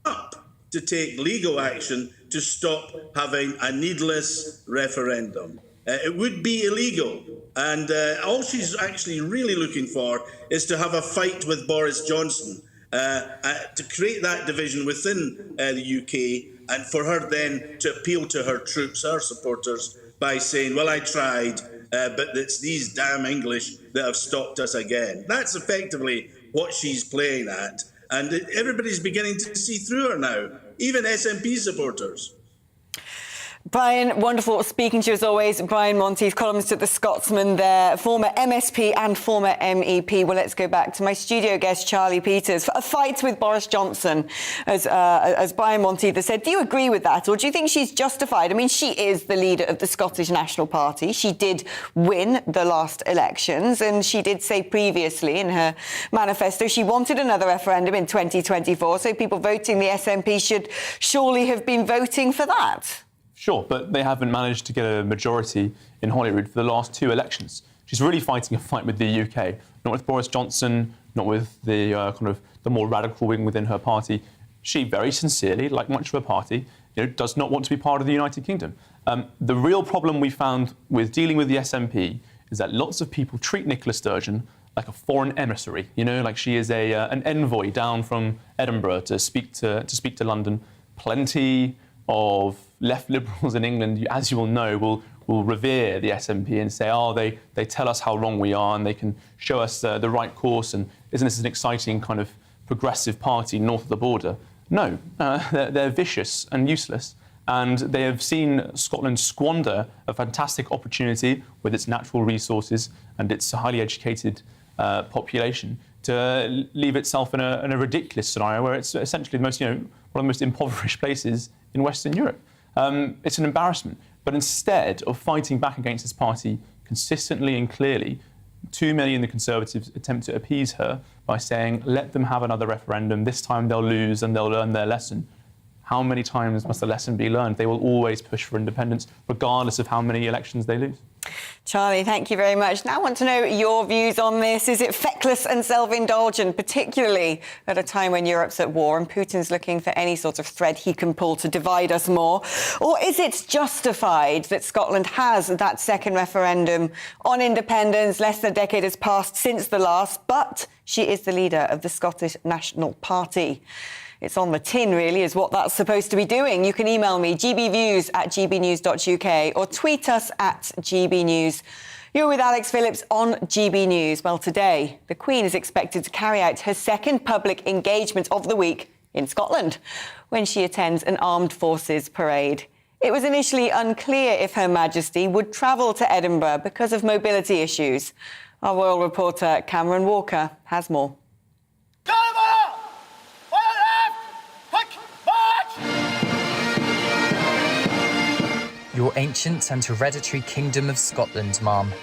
up to take legal action to stop having a needless referendum. It would be illegal. And all she's actually really looking for is to have a fight with Boris Johnson to create that division within the UK, and for her then to appeal to her troops, her supporters, by saying, well, I tried, but it's these damn English that have stopped us again. That's effectively what she's playing at. And everybody's beginning to see through her now, even SNP supporters. Brian, wonderful speaking to you as always. Brian Monteith, columnist at The Scotsman there, former MSP and former MEP. Well, let's go back to my studio guest, Charlie Peters. A fight with Boris Johnson, as Brian Monteith has said. Do you agree with that, or do you think she's justified? I mean, she is the leader of the Scottish National Party. She did win the last elections, and she did say previously in her manifesto she wanted another referendum in 2024, so people voting the SNP should surely have been voting for that. Sure, but they haven't managed to get a majority in Holyrood for the last two elections. She's really fighting a fight with the UK, not with Boris Johnson, not with the kind of the more radical wing within her party. She very sincerely, like much of her party, does not want to be part of the United Kingdom. The real problem we found with dealing with the SNP is that lots of people treat Nicola Sturgeon like a foreign emissary, like she is an envoy down from Edinburgh to speak to London. Plenty of left liberals in England, as you will know, will revere the SNP and say, they tell us how wrong we are and they can show us the right course, and isn't this an exciting kind of progressive party north of the border? No, they're vicious and useless, and they have seen Scotland squander a fantastic opportunity with its natural resources and its highly educated population to leave itself in a ridiculous scenario where it's essentially one of the most impoverished places in Western Europe. It's an embarrassment. But instead of fighting back against this party consistently and clearly, too many in the Conservatives attempt to appease her by saying, let them have another referendum, this time they'll lose and they'll learn their lesson. How many times must the lesson be learned? They will always push for independence, regardless of how many elections they lose. Charlie, thank you very much. Now I want to know your views on this. Is it feckless and self-indulgent, particularly at a time when Europe's at war and Putin's looking for any sort of thread he can pull to divide us more? Or is it justified that Scotland has that second referendum on independence? Less than a decade has passed since the last, but she is the leader of the Scottish National Party. It's on the tin, really, is what that's supposed to be doing. You can email me, gbviews@gbnews.uk, or tweet us at gbnews. You're with Alex Phillips on GB News. Well, today, the Queen is expected to carry out her second public engagement of the week in Scotland when she attends an armed forces parade. It was initially unclear if Her Majesty would travel to Edinburgh because of mobility issues. Our royal reporter, Cameron Walker, has more. Your ancient and hereditary kingdom of Scotland, ma'am.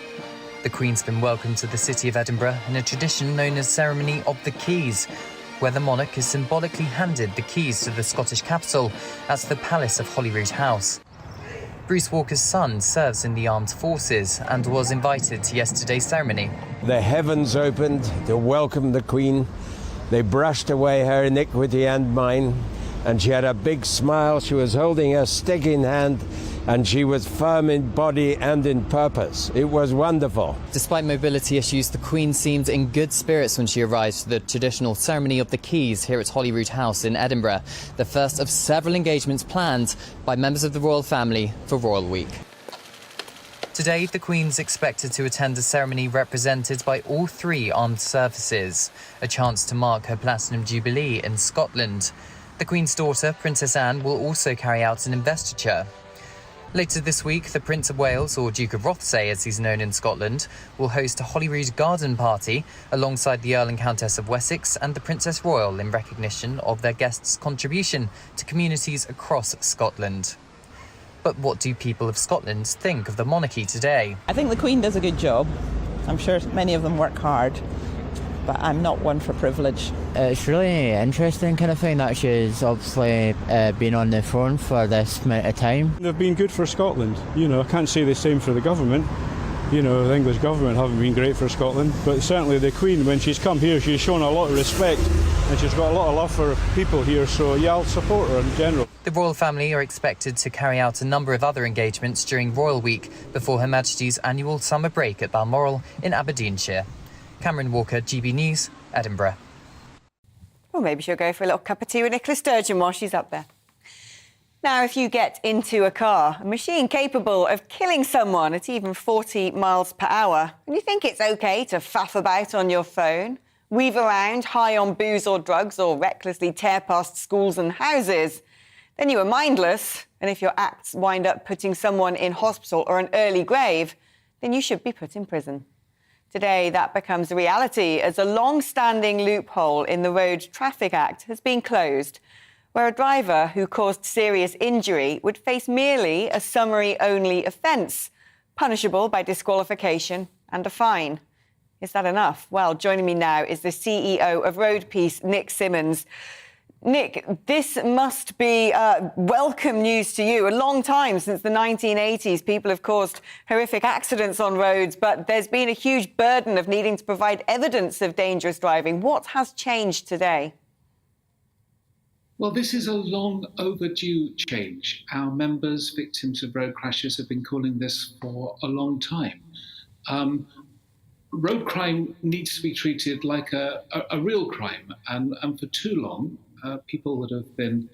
The Queen's been welcomed to the city of Edinburgh in a tradition known as Ceremony of the Keys, where the monarch is symbolically handed the keys to the Scottish capital at the Palace of Holyrood House. Bruce Walker's son serves in the armed forces and was invited to yesterday's ceremony. The heavens opened to welcome the Queen. They brushed away her iniquity and mine, and she had a big smile. She was holding her stick in hand, and she was firm in body and in purpose. It was wonderful. Despite mobility issues, the Queen seemed in good spirits when she arrived for the traditional Ceremony of the Keys here at Holyrood House in Edinburgh, the first of several engagements planned by members of the royal family for Royal Week. Today, the Queen's expected to attend a ceremony represented by all three armed services, a chance to mark her Platinum Jubilee in Scotland. The Queen's daughter, Princess Anne, will also carry out an investiture. Later this week, the Prince of Wales, or Duke of Rothesay as he's known in Scotland, will host a Holyrood garden party alongside the Earl and Countess of Wessex and the Princess Royal in recognition of their guests' contribution to communities across Scotland. But what do people of Scotland think of the monarchy today? I think the Queen does a good job. I'm sure many of them work hard, but I'm not one for privilege. It's really interesting kind of thing that she's obviously been on the throne for this amount of time. They've been good for Scotland. You know, I can't say the same for the government. You know, the English government haven't been great for Scotland, but certainly the Queen, when she's come here, she's shown a lot of respect and she's got a lot of love for people here, so yeah, I'll support her in general. The royal family are expected to carry out a number of other engagements during Royal Week before Her Majesty's annual summer break at Balmoral in Aberdeenshire. Cameron Walker, GB News, Edinburgh. Well, maybe she'll go for a little cup of tea with Nicola Sturgeon while she's up there. Now, if you get into a car, a machine capable of killing someone at even 40 miles per hour, and you think it's OK to faff about on your phone, weave around high on booze or drugs, or recklessly tear past schools and houses, then you are mindless, and if your acts wind up putting someone in hospital or an early grave, then you should be put in prison. Today, that becomes a reality as a long-standing loophole in the Road Traffic Act has been closed, where a driver who caused serious injury would face merely a summary-only offence, punishable by disqualification and a fine. Is that enough? Well, joining me now is the CEO of Road Peace, Nick Simmons. Nick, this must be welcome news to you. A long time since the 1980s, people have caused horrific accidents on roads, but there's been a huge burden of needing to provide evidence of dangerous driving. What has changed today? Well, this is a long overdue change. Our members, victims of road crashes, have been calling this for a long time. Road crime needs to be treated like a real crime, and for too long, people that have been,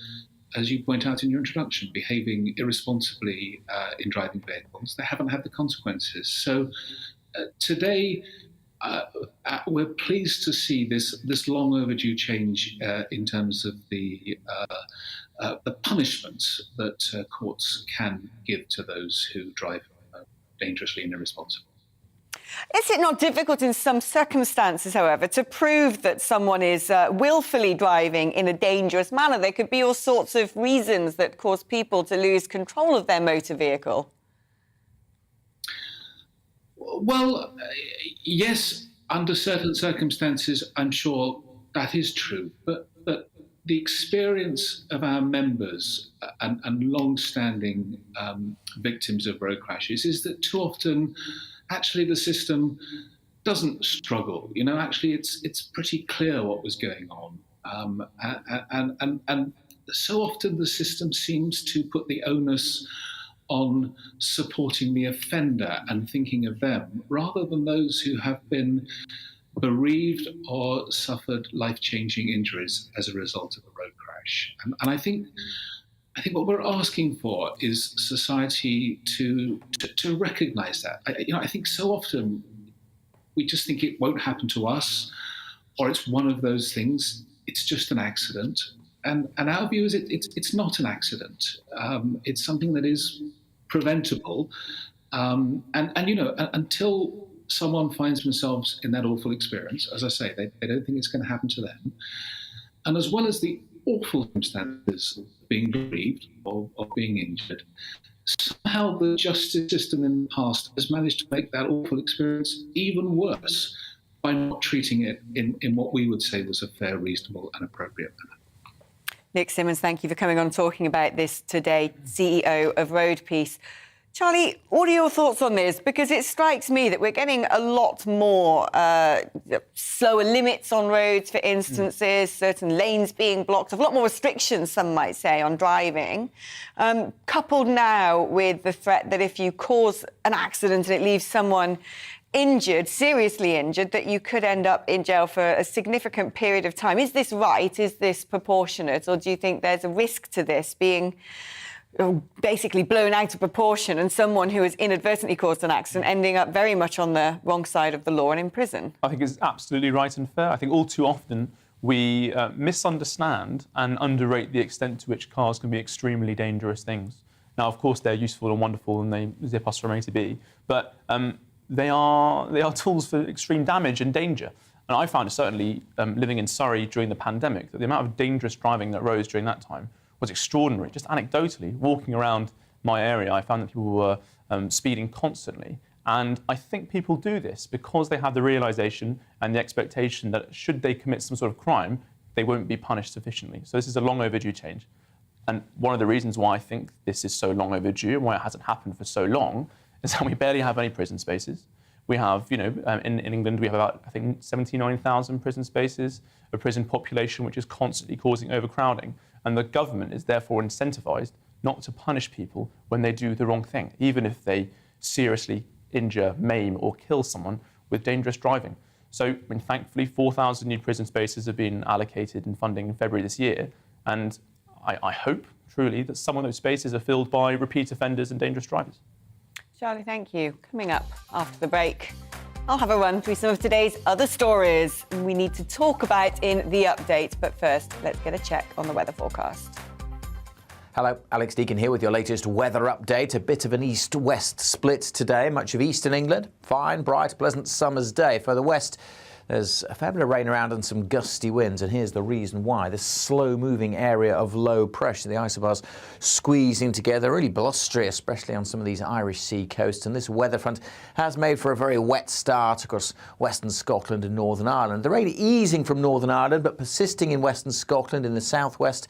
as you point out in your introduction, behaving irresponsibly in driving vehicles, they haven't had the consequences. So today, we're pleased to see this long overdue change in terms of the punishments that courts can give to those who drive dangerously and irresponsibly. Is it not difficult in some circumstances, however, to prove that someone is willfully driving in a dangerous manner? There could be all sorts of reasons that cause people to lose control of their motor vehicle. Well, yes, under certain circumstances, I'm sure that is true. But the experience of our members and long-standing victims of road crashes is that too often, actually, the system doesn't struggle. You know, actually, it's pretty clear what was going on, and so often the system seems to put the onus on supporting the offender and thinking of them, rather than those who have been bereaved or suffered life-changing injuries as a result of a road crash. And I think what we're asking for is society to recognise that. I think so often we just think it won't happen to us, or it's one of those things. It's just an accident, and our view is it's not an accident. It's something that is preventable, and until someone finds themselves in that awful experience, as I say, they don't think it's going to happen to them, and as well as the awful circumstances of being bereaved or being injured, somehow the justice system in the past has managed to make that awful experience even worse by not treating it in what we would say was a fair, reasonable and appropriate manner. Nick Simmons, thank you for coming on talking about this today, CEO of Road Peace. Charlie, what are your thoughts on this? Because it strikes me that we're getting a lot more slower limits on roads, for instances, certain lanes being blocked, a lot more restrictions, some might say, on driving, coupled now with the threat that if you cause an accident and it leaves someone injured, seriously injured, that you could end up in jail for a significant period of time. Is this right? Is this proportionate? Or do you think there's a risk to this being basically blown out of proportion and someone who has inadvertently caused an accident ending up very much on the wrong side of the law and in prison? I think it's absolutely right and fair. I think all too often we misunderstand and underrate the extent to which cars can be extremely dangerous things. Now, of course, they're useful and wonderful and they zip us from A to B, but they are tools for extreme damage and danger. And I found, certainly living in Surrey during the pandemic, that the amount of dangerous driving that rose during that time was extraordinary. Just anecdotally, walking around my area, I found that people were speeding constantly. And I think people do this because they have the realisation and the expectation that should they commit some sort of crime, they won't be punished sufficiently. So this is a long overdue change. And one of the reasons why I think this is so long overdue and why it hasn't happened for so long is that we barely have any prison spaces. We have, in England, we have about, I think, 79,000 prison spaces, a prison population which is constantly causing overcrowding. And the government is therefore incentivised not to punish people when they do the wrong thing, even if they seriously injure, maim or kill someone with dangerous driving. So, thankfully, 4,000 new prison spaces have been allocated in funding in February this year. And I hope, truly, that some of those spaces are filled by repeat offenders and dangerous drivers. Charlie, thank you. Coming up after the break, I'll have a run through some of today's other stories we need to talk about in the update. But first, let's get a check on the weather forecast. Hello, Alex Deakin here with your latest weather update. A bit of an east-west split today. Much of eastern England, fine, bright, pleasant summer's day. Further west, there's a fair bit of rain around and some gusty winds, and here's the reason why. This slow-moving area of low pressure, the isobars squeezing together, really blustery, especially on some of these Irish sea coasts, and this weather front has made for a very wet start across western Scotland and Northern Ireland. The rain easing from Northern Ireland, but persisting in western Scotland, in the southwest,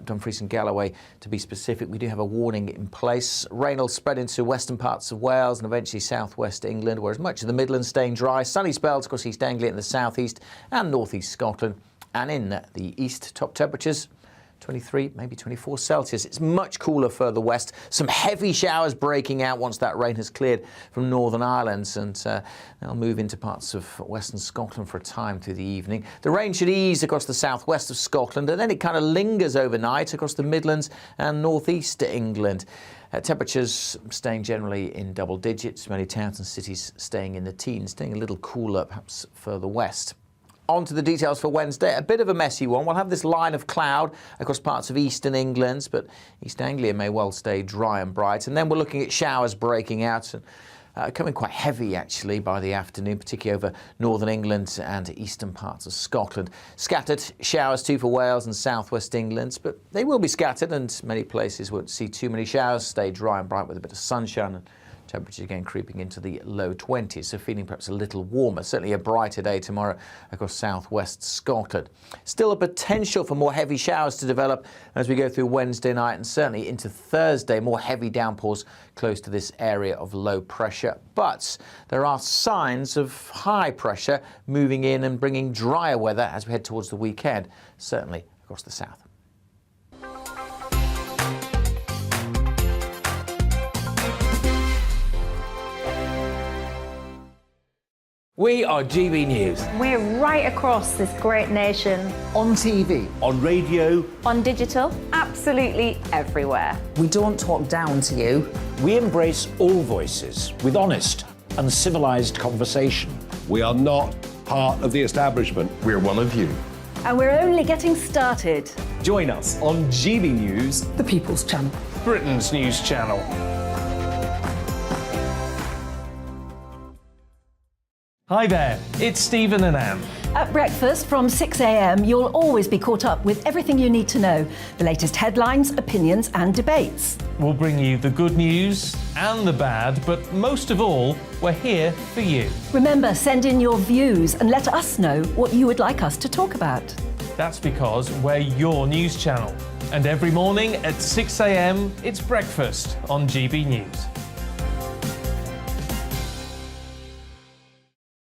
Dumfries and Galloway, to be specific. We do have a warning in place. Rain will spread into western parts of Wales and eventually southwest England, whereas much of the Midlands staying dry. Sunny spells across East Anglia in the southeast and northeast Scotland. And in the east, top temperatures 23, maybe 24 Celsius. It's much cooler further west. Some heavy showers breaking out once that rain has cleared from Northern Ireland, and they'll move into parts of western Scotland for a time through the evening. The rain should ease across the southwest of Scotland, and then it kind of lingers overnight across the Midlands and northeast England. Temperatures staying generally in double digits, many towns and cities staying in the teens, staying a little cooler perhaps further west. On to the details for Wednesday. A bit of a messy one. We'll have this line of cloud across parts of eastern England, but East Anglia may well stay dry and bright. And then we're looking at showers breaking out and coming quite heavy, actually, by the afternoon, particularly over northern England and eastern parts of Scotland. Scattered showers too for Wales and southwest England, but they will be scattered, and many places won't see too many showers, stay dry and bright with a bit of sunshine. And temperatures again creeping into the low 20s, so feeling perhaps a little warmer. Certainly a brighter day tomorrow across southwest Scotland. Still a potential for more heavy showers to develop as we go through Wednesday night and certainly into Thursday. More heavy downpours close to this area of low pressure. But there are signs of high pressure moving in and bringing drier weather as we head towards the weekend, certainly across the south. We are GB News. We're right across this great nation. On TV. On radio. On digital. Absolutely everywhere. We don't talk down to you. We embrace all voices with honest and civilised conversation. We are not part of the establishment. We're one of you. And we're only getting started. Join us on GB News, the People's Channel, Britain's news channel. Hi there, it's Stephen and Anne. At breakfast from 6 a.m, you'll always be caught up with everything you need to know, the latest headlines, opinions and debates. We'll bring you the good news and the bad, but most of all, we're here for you. Remember, send in your views and let us know what you would like us to talk about. That's because we're your news channel. And every morning at 6 a.m, it's breakfast on GB News.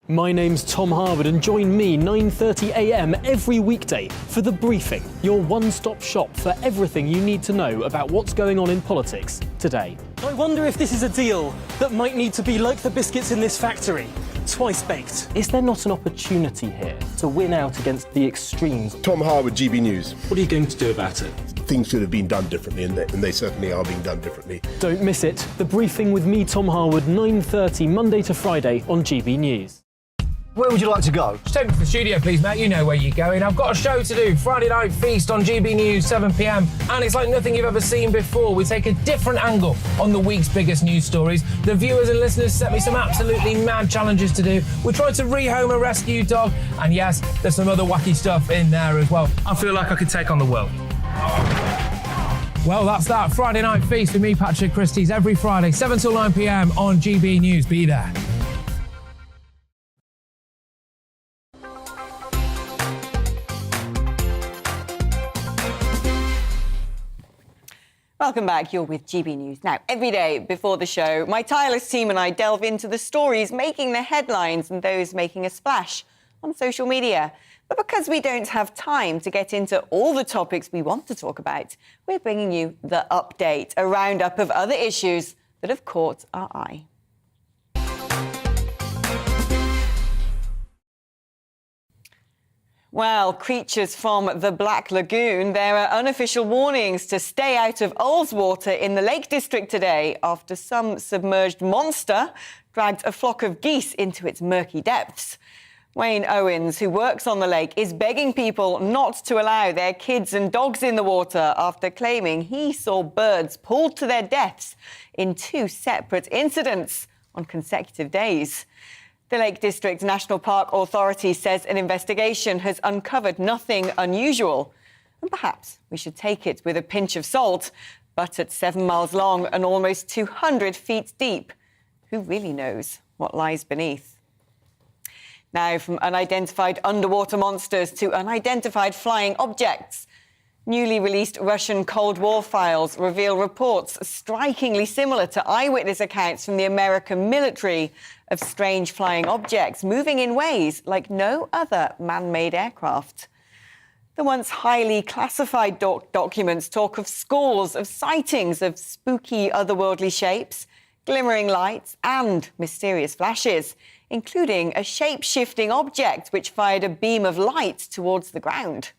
My name's Tom Harwood and join me 9:30 a.m. every weekday for The Briefing, your one-stop shop for everything you need to know about what's going on in politics today. I wonder if this is a deal that might need to be like the biscuits in this factory, twice baked. Is there not an opportunity here to win out against the extremes? Tom Harwood, GB News. What are you going to do about it? Things should have been done differently, and they certainly are being done differently. Don't miss it. The Briefing with me, Tom Harwood, 9:30 Monday to Friday on GB News. Where would you like to go? Just take me to the studio, please, mate. You know where you're going. I've got a show to do. Friday Night Feast on GB News, 7 p.m. And it's like nothing you've ever seen before. We take a different angle on the week's biggest news stories. The viewers and listeners set me some absolutely mad challenges to do. We tried to rehome a rescue dog. And yes, there's some other wacky stuff in there as well. I feel like I could take on the world. Well, that's that. Friday Night Feast with me, Patrick Christie's, every Friday, 7 till 9 p.m. on GB News. Be there. Welcome back. You're with GB News. Now, every day before the show, my tireless team and I delve into the stories making the headlines and those making a splash on social media. But because we don't have time to get into all the topics we want to talk about, we're bringing you The Update, a roundup of other issues that have caught our eye. Well, creatures from the Black Lagoon, there are unofficial warnings to stay out of Ullswater in the Lake District today after some submerged monster dragged a flock of geese into its murky depths. Wayne Owens, who works on the lake, is begging people not to allow their kids and dogs in the water after claiming he saw birds pulled to their deaths in 2 separate incidents on consecutive days. The Lake District National Park Authority says an investigation has uncovered nothing unusual. And perhaps we should take it with a pinch of salt. But at 7 miles long and almost 200 feet deep, who really knows what lies beneath? Now, from unidentified underwater monsters to unidentified flying objects, newly released Russian Cold War files reveal reports strikingly similar to eyewitness accounts from the American military of strange flying objects moving in ways like no other man-made aircraft. The once highly classified documents talk of scores of sightings of spooky otherworldly shapes, glimmering lights and mysterious flashes, including a shape-shifting object which fired a beam of light towards the ground.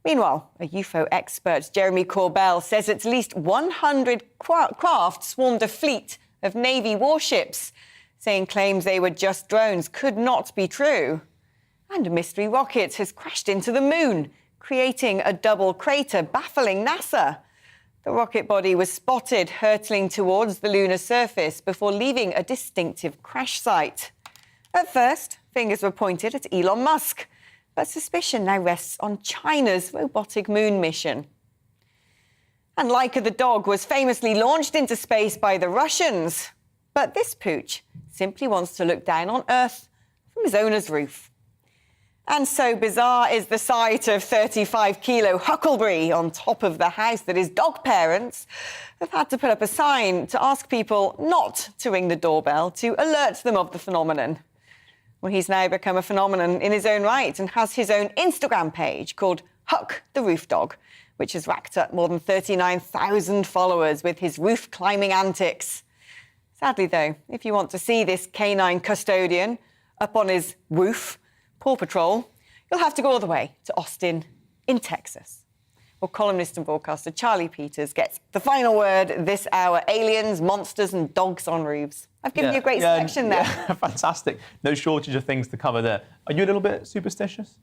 Meanwhile, a UFO expert, Jeremy Corbell, says at least 100 craft swarmed a fleet of Navy warships, saying claims they were just drones could not be true. And a mystery rocket has crashed into the moon, creating a double crater, baffling NASA. The rocket body was spotted hurtling towards the lunar surface before leaving a distinctive crash site. At first, fingers were pointed at Elon Musk, but suspicion now rests on China's robotic moon mission. And Laika the dog was famously launched into space by the Russians. But this pooch simply wants to look down on Earth from his owner's roof. And so bizarre is the sight of 35-kilo Huckleberry on top of the house that his dog parents have had to put up a sign to ask people not to ring the doorbell to alert them of the phenomenon. Well, he's now become a phenomenon in his own right and has his own Instagram page called Huck the Roof Dog, which has racked up more than 39,000 followers with his roof-climbing antics. Sadly, though, if you want to see this canine custodian up on his roof, Paw Patrol, you'll have to go all the way to Austin in Texas. Well, columnist and broadcaster Charlie Peters gets the final word this hour. Aliens, monsters and dogs on roofs. I've given you a great selection there. Yeah, fantastic. No shortage of things to cover there. Are you a little bit superstitious?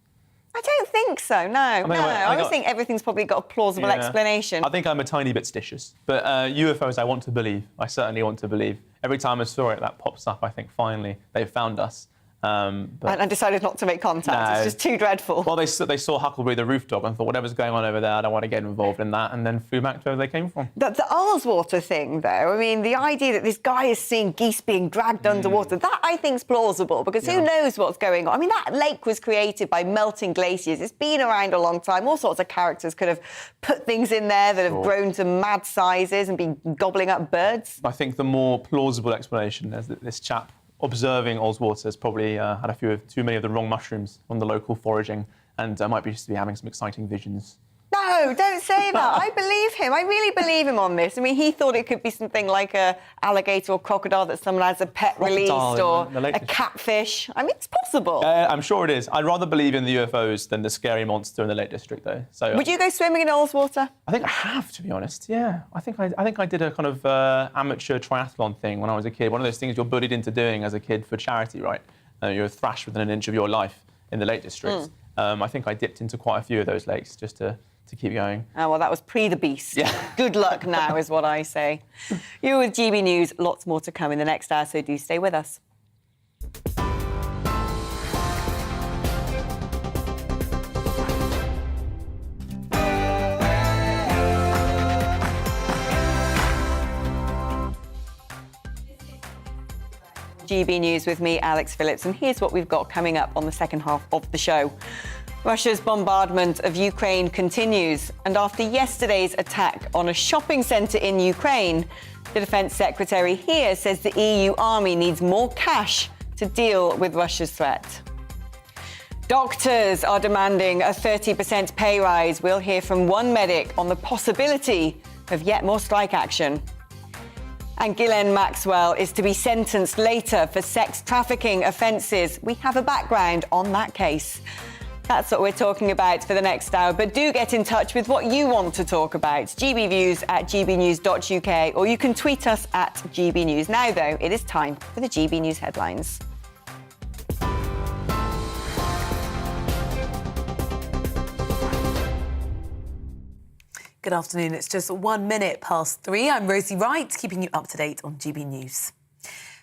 I don't think so, no. I always think everything's probably got a plausible explanation. I think I'm a tiny bit stitious. But UFOs, I want to believe. I certainly want to believe. Every time I saw it, that pops up, I think, finally, they've found us. And decided not to make contact. No. It's just too dreadful. Well, they saw Huckleberry the roof dog and thought, whatever's going on over there, I don't want to get involved in that, and then flew back to where they came from. The Ullswater thing, though, I mean, the idea that this guy is seeing geese being dragged underwater, that I think is plausible, because who knows what's going on? I mean, that lake was created by melting glaciers. It's been around a long time. All sorts of characters could have put things in there that have grown to mad sizes and been gobbling up birds. I think the more plausible explanation is that this chap observing Ullswater has probably had too many of the wrong mushrooms on the local foraging, and might be just having some exciting visions. No, don't say that. I believe him. I really believe him on this. I mean, he thought it could be something like a alligator or crocodile that someone has a pet released, or a catfish. I mean, it's possible. I'm sure it is. I'd rather believe in the UFOs than the scary monster in the Lake District, though. So, would you go swimming in Ullswater? I think I have, to be honest. Yeah, I think I did a kind of amateur triathlon thing when I was a kid. One of those things you're bullied into doing as a kid for charity, right? You're thrashed within an inch of your life in the Lake District. I think I dipped into quite a few of those lakes just to keep going. Oh, well, that was pre the beast. Yeah. Good luck now is what I say. You're with GB News. Lots more to come in the next hour, so do stay with us. GB News with me, Alex Phillips, and here's what we've got coming up on the second half of the show. Russia's bombardment of Ukraine continues, and after yesterday's attack on a shopping centre in Ukraine, the Defence Secretary here says the EU army needs more cash to deal with Russia's threat. Doctors are demanding a 30% pay rise. We'll hear from one medic on the possibility of yet more strike action. And Ghislaine Maxwell is to be sentenced later for sex trafficking offences. We have a background on that case. That's what we're talking about for the next hour. But do get in touch with what you want to talk about. gbviews@gbnews.uk, or you can tweet us at gbnews. Now, though, it is time for the GB News headlines. Good afternoon. It's just 1 minute past 3. I'm Rosie Wright, keeping you up to date on GB News.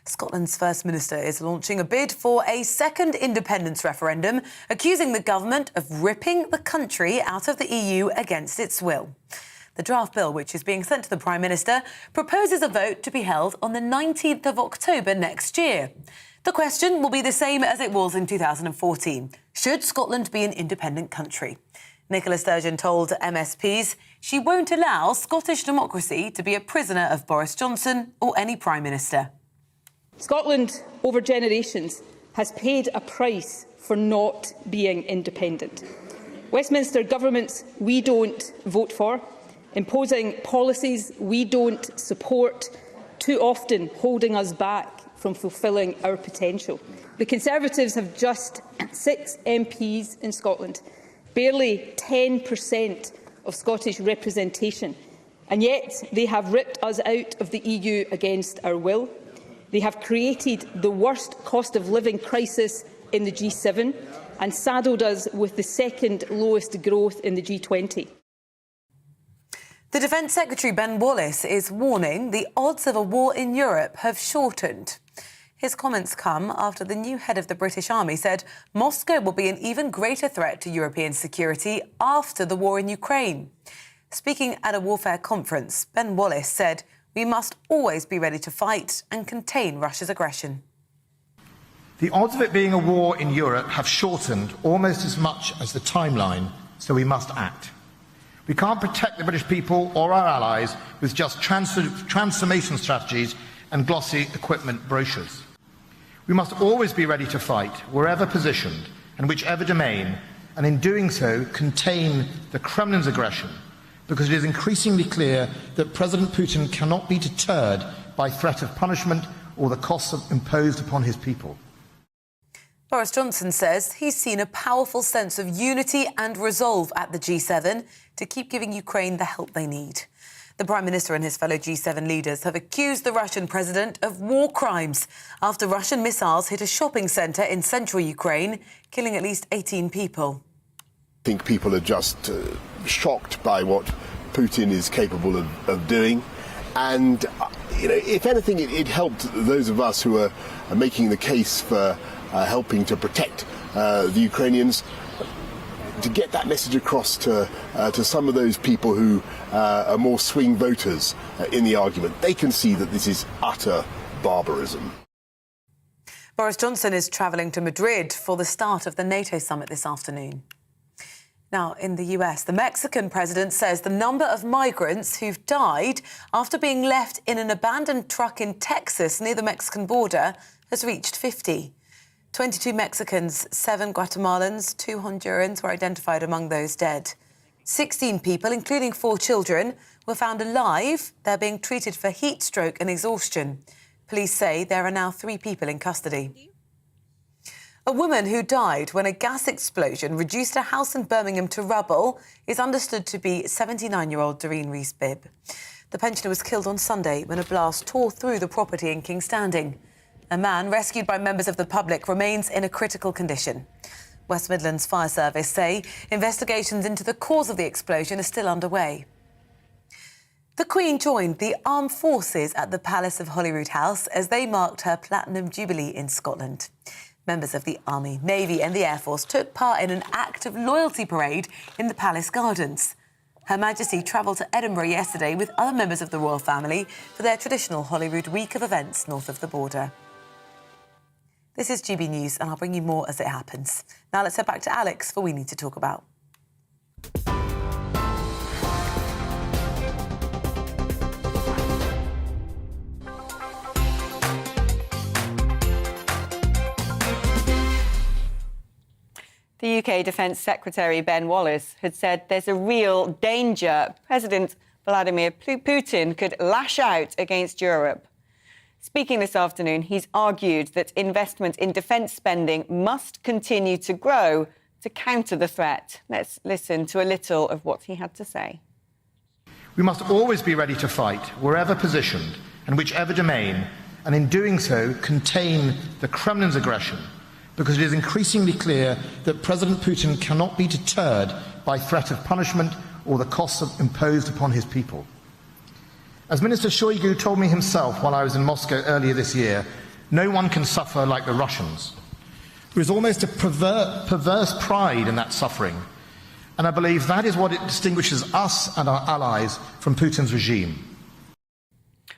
Scotland's First Minister is launching a bid for a second independence referendum, accusing the government of ripping the country out of the EU against its will. The draft bill, which is being sent to the Prime Minister, proposes a vote to be held on the 19th of October next year. The question will be the same as it was in 2014. Should Scotland be an independent country? Nicola Sturgeon told MSPs she won't allow Scottish democracy to be a prisoner of Boris Johnson or any Prime Minister. Scotland, over generations, has paid a price for not being independent. Westminster governments we don't vote for, imposing policies we don't support, too often holding us back from fulfilling our potential. The Conservatives have just 6 MPs in Scotland, barely 10% of Scottish representation, and yet they have ripped us out of the EU against our will. They have created the worst cost of living crisis in the G7 and saddled us with the second lowest growth in the G20. The Defence Secretary Ben Wallace is warning the odds of a war in Europe have shortened. His comments come after the new head of the British Army said Moscow will be an even greater threat to European security after the war in Ukraine. Speaking at a warfare conference, Ben Wallace said, "We must always be ready to fight and contain Russia's aggression." The odds of it being a war in Europe have shortened almost as much as the timeline, so we must act. We can't protect the British people or our allies with just transformation strategies and glossy equipment brochures. We must always be ready to fight, wherever positioned and whichever domain, and in doing so contain the Kremlin's aggression, because it is increasingly clear that President Putin cannot be deterred by threat of punishment or the costs imposed upon his people. Boris Johnson says he's seen a powerful sense of unity and resolve at the G7 to keep giving Ukraine the help they need. The Prime Minister and his fellow G7 leaders have accused the Russian president of war crimes after Russian missiles hit a shopping centre in central Ukraine, killing at least 18 people. I think people are just shocked by what Putin is capable of doing. And, if anything, it helped those of us who are making the case for helping to protect the Ukrainians, to get that message across to some of those people who are more swing voters in the argument. They can see that this is utter barbarism. Boris Johnson is travelling to Madrid for the start of the NATO summit this afternoon. Now, in the US, the Mexican president says the number of migrants who've died after being left in an abandoned truck in Texas near the Mexican border has reached 50. 22 Mexicans, 7 Guatemalans, 2 Hondurans were identified among those dead. 16 people, including 4 children, were found alive. They're being treated for heat stroke and exhaustion. Police say there are now 3 people in custody. A woman who died when a gas explosion reduced a house in Birmingham to rubble is understood to be 79-year-old Doreen Rees-Bibb. The pensioner was killed on Sunday when a blast tore through the property in King's Standing. A man rescued by members of the public remains in a critical condition. West Midlands Fire Service say investigations into the cause of the explosion are still underway. The Queen joined the armed forces at the Palace of Holyrood House as they marked her Platinum Jubilee in Scotland. Members of the Army, Navy and the Air Force took part in an act of loyalty parade in the Palace Gardens. Her Majesty travelled to Edinburgh yesterday with other members of the royal family for their traditional Holyrood week of events north of the border. This is GB News, and I'll bring you more as it happens. Now let's head back to Alex for We Need to Talk About. The UK Defence Secretary Ben Wallace had said there's a real danger President Vladimir Putin could lash out against Europe. Speaking this afternoon, he's argued that investment in defence spending must continue to grow to counter the threat. Let's listen to a little of what he had to say. We must always be ready to fight, wherever positioned and whichever domain, and in doing so contain the Kremlin's aggression, because it is increasingly clear that President Putin cannot be deterred by threat of punishment or the costs imposed upon his people. As Minister Shoigu told me himself while I was in Moscow earlier this year, no one can suffer like the Russians. There is almost a perverse pride in that suffering, and I believe that is what distinguishes us and our allies from Putin's regime.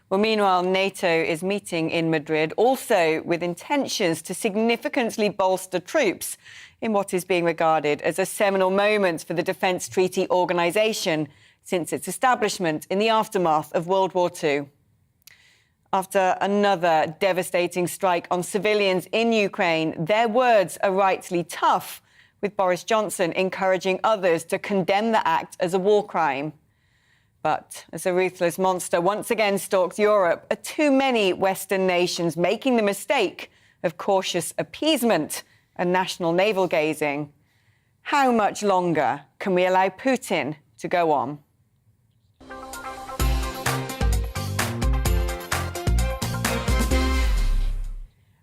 Well, meanwhile, NATO is meeting in Madrid, also with intentions to significantly bolster troops in what is being regarded as a seminal moment for the Defence Treaty Organisation since its establishment in the aftermath of World War II. After another devastating strike on civilians in Ukraine, their words are rightly tough, with Boris Johnson encouraging others to condemn the act as a war crime. But as a ruthless monster once again stalks Europe, are too many Western nations making the mistake of cautious appeasement and national navel-gazing? How much longer can we allow Putin to go on?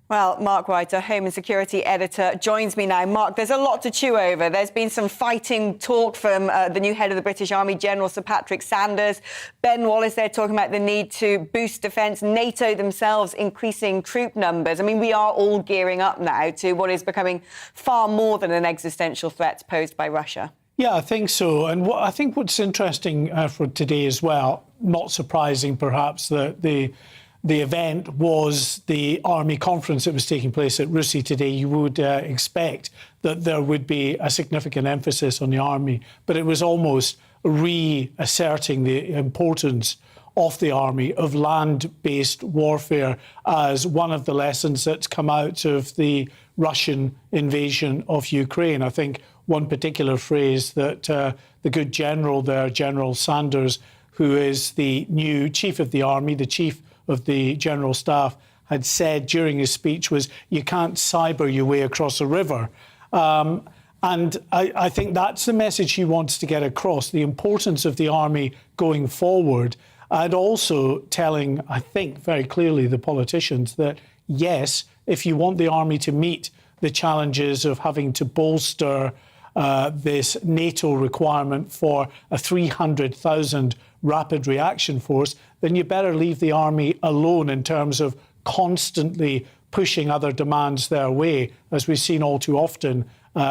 Well, Mark White, our Home and Security Editor, joins me now. Mark, there's a lot to chew over. There's been some fighting talk from the new head of the British Army, General Sir Patrick Sanders. Ben Wallace, they're talking about the need to boost defence. NATO themselves increasing troop numbers. I mean, we are all gearing up now to what is becoming far more than an existential threat posed by Russia. Yeah, I think so. And I think what's interesting for today as well, not surprising perhaps, that the event was the army conference that was taking place at Russia today. You would expect that there would be a significant emphasis on the army, but it was almost reasserting the importance of the army, of land-based warfare, as one of the lessons that's come out of the Russian invasion of Ukraine. I think one particular phrase that the good general there, General Sanders, who is the new chief of the army, the chief of the General Staff, had said during his speech was, you can't cyber your way across a river. And I think that's the message he wants to get across, the importance of the army going forward, and also telling, I think, very clearly the politicians that, yes, if you want the army to meet the challenges of having to bolster this NATO requirement for a 300,000 rapid reaction force, then you better leave the army alone in terms of constantly pushing other demands their way, as we've seen all too often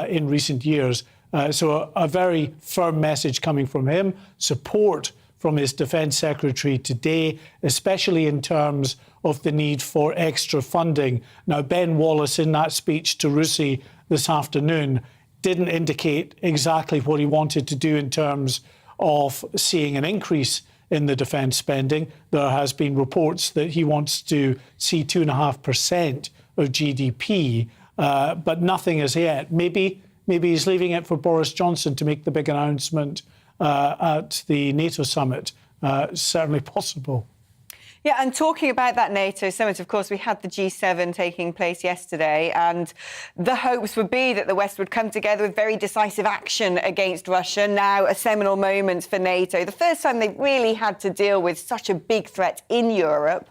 in recent years. So a very firm message coming from him, support from his Defence Secretary today, especially in terms of the need for extra funding. Now, Ben Wallace, in that speech to Russi this afternoon, didn't indicate exactly what he wanted to do in terms of seeing an increase in the defence spending. There has been reports that he wants to see 2.5% of GDP, but nothing as yet. Maybe he's leaving it for Boris Johnson to make the big announcement at the NATO summit. Certainly possible. Yeah, and talking about that NATO summit, of course, we had the G7 taking place yesterday, and the hopes would be that the West would come together with very decisive action against Russia. Now, a seminal moment for NATO. The first time they've really had to deal with such a big threat in Europe.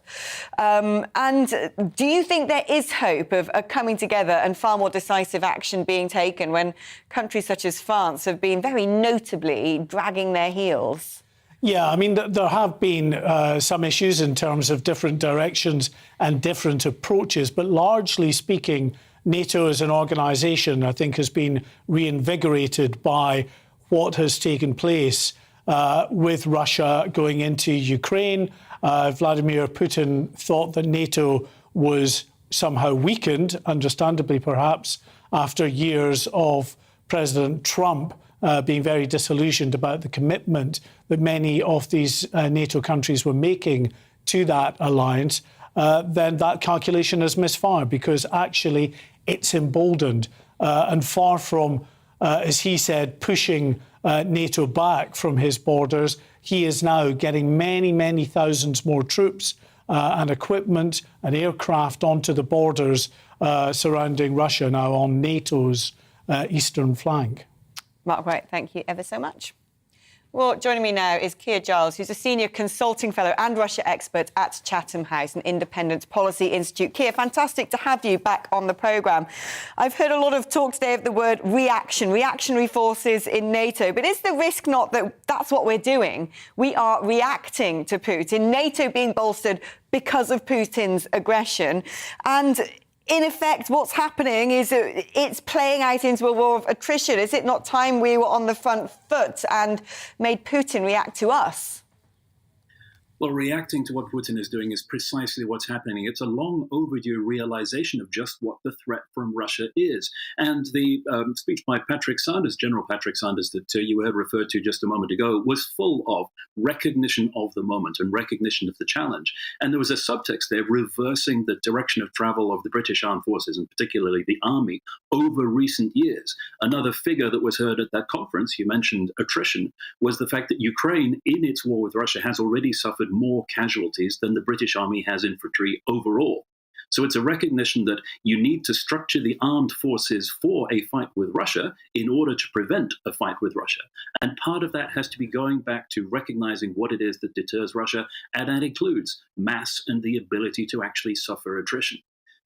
And do you think there is hope of coming together and far more decisive action being taken when countries such as France have been very notably dragging their heels? Yeah, I mean, there have been some issues in terms of different directions and different approaches, but largely speaking, NATO as an organisation, I think, has been reinvigorated by what has taken place with Russia going into Ukraine. Vladimir Putin thought that NATO was somehow weakened, understandably perhaps, after years of President Trump being very disillusioned about the commitment that many of these NATO countries were making to that alliance, then that calculation has misfired because actually it's emboldened. And far from, as he said, pushing NATO back from his borders, he is now getting many, many thousands more troops and equipment and aircraft onto the borders surrounding Russia now on NATO's eastern flank. Mark Wright, thank you ever so much. Well, joining me now is Keir Giles, who's a senior consulting fellow and Russia expert at Chatham House, an independent policy institute. Keir, fantastic to have you back on the programme. I've heard a lot of talk today of the word reaction, reactionary forces in NATO, but is the risk not that that's what we're doing? We are reacting to Putin, NATO being bolstered because of Putin's aggression, and in effect, what's happening is it's playing out into a war of attrition. Is it not time we were on the front foot and made Putin react to us? Well, reacting to what Putin is doing is precisely what's happening. It's a long overdue realization of just what the threat from Russia is. And the speech by Patrick Sanders, General Patrick Sanders, that you had referred to just a moment ago, was full of recognition of the moment and recognition of the challenge. And there was a subtext there reversing the direction of travel of the British armed forces, and particularly the army, over recent years. Another figure that was heard at that conference, you mentioned attrition, was the fact that Ukraine, in its war with Russia, has already suffered more casualties than the British Army has infantry overall. So it's a recognition that you need to structure the armed forces for a fight with Russia in order to prevent a fight with Russia. And part of that has to be going back to recognizing what it is that deters Russia, and that includes mass and the ability to actually suffer attrition.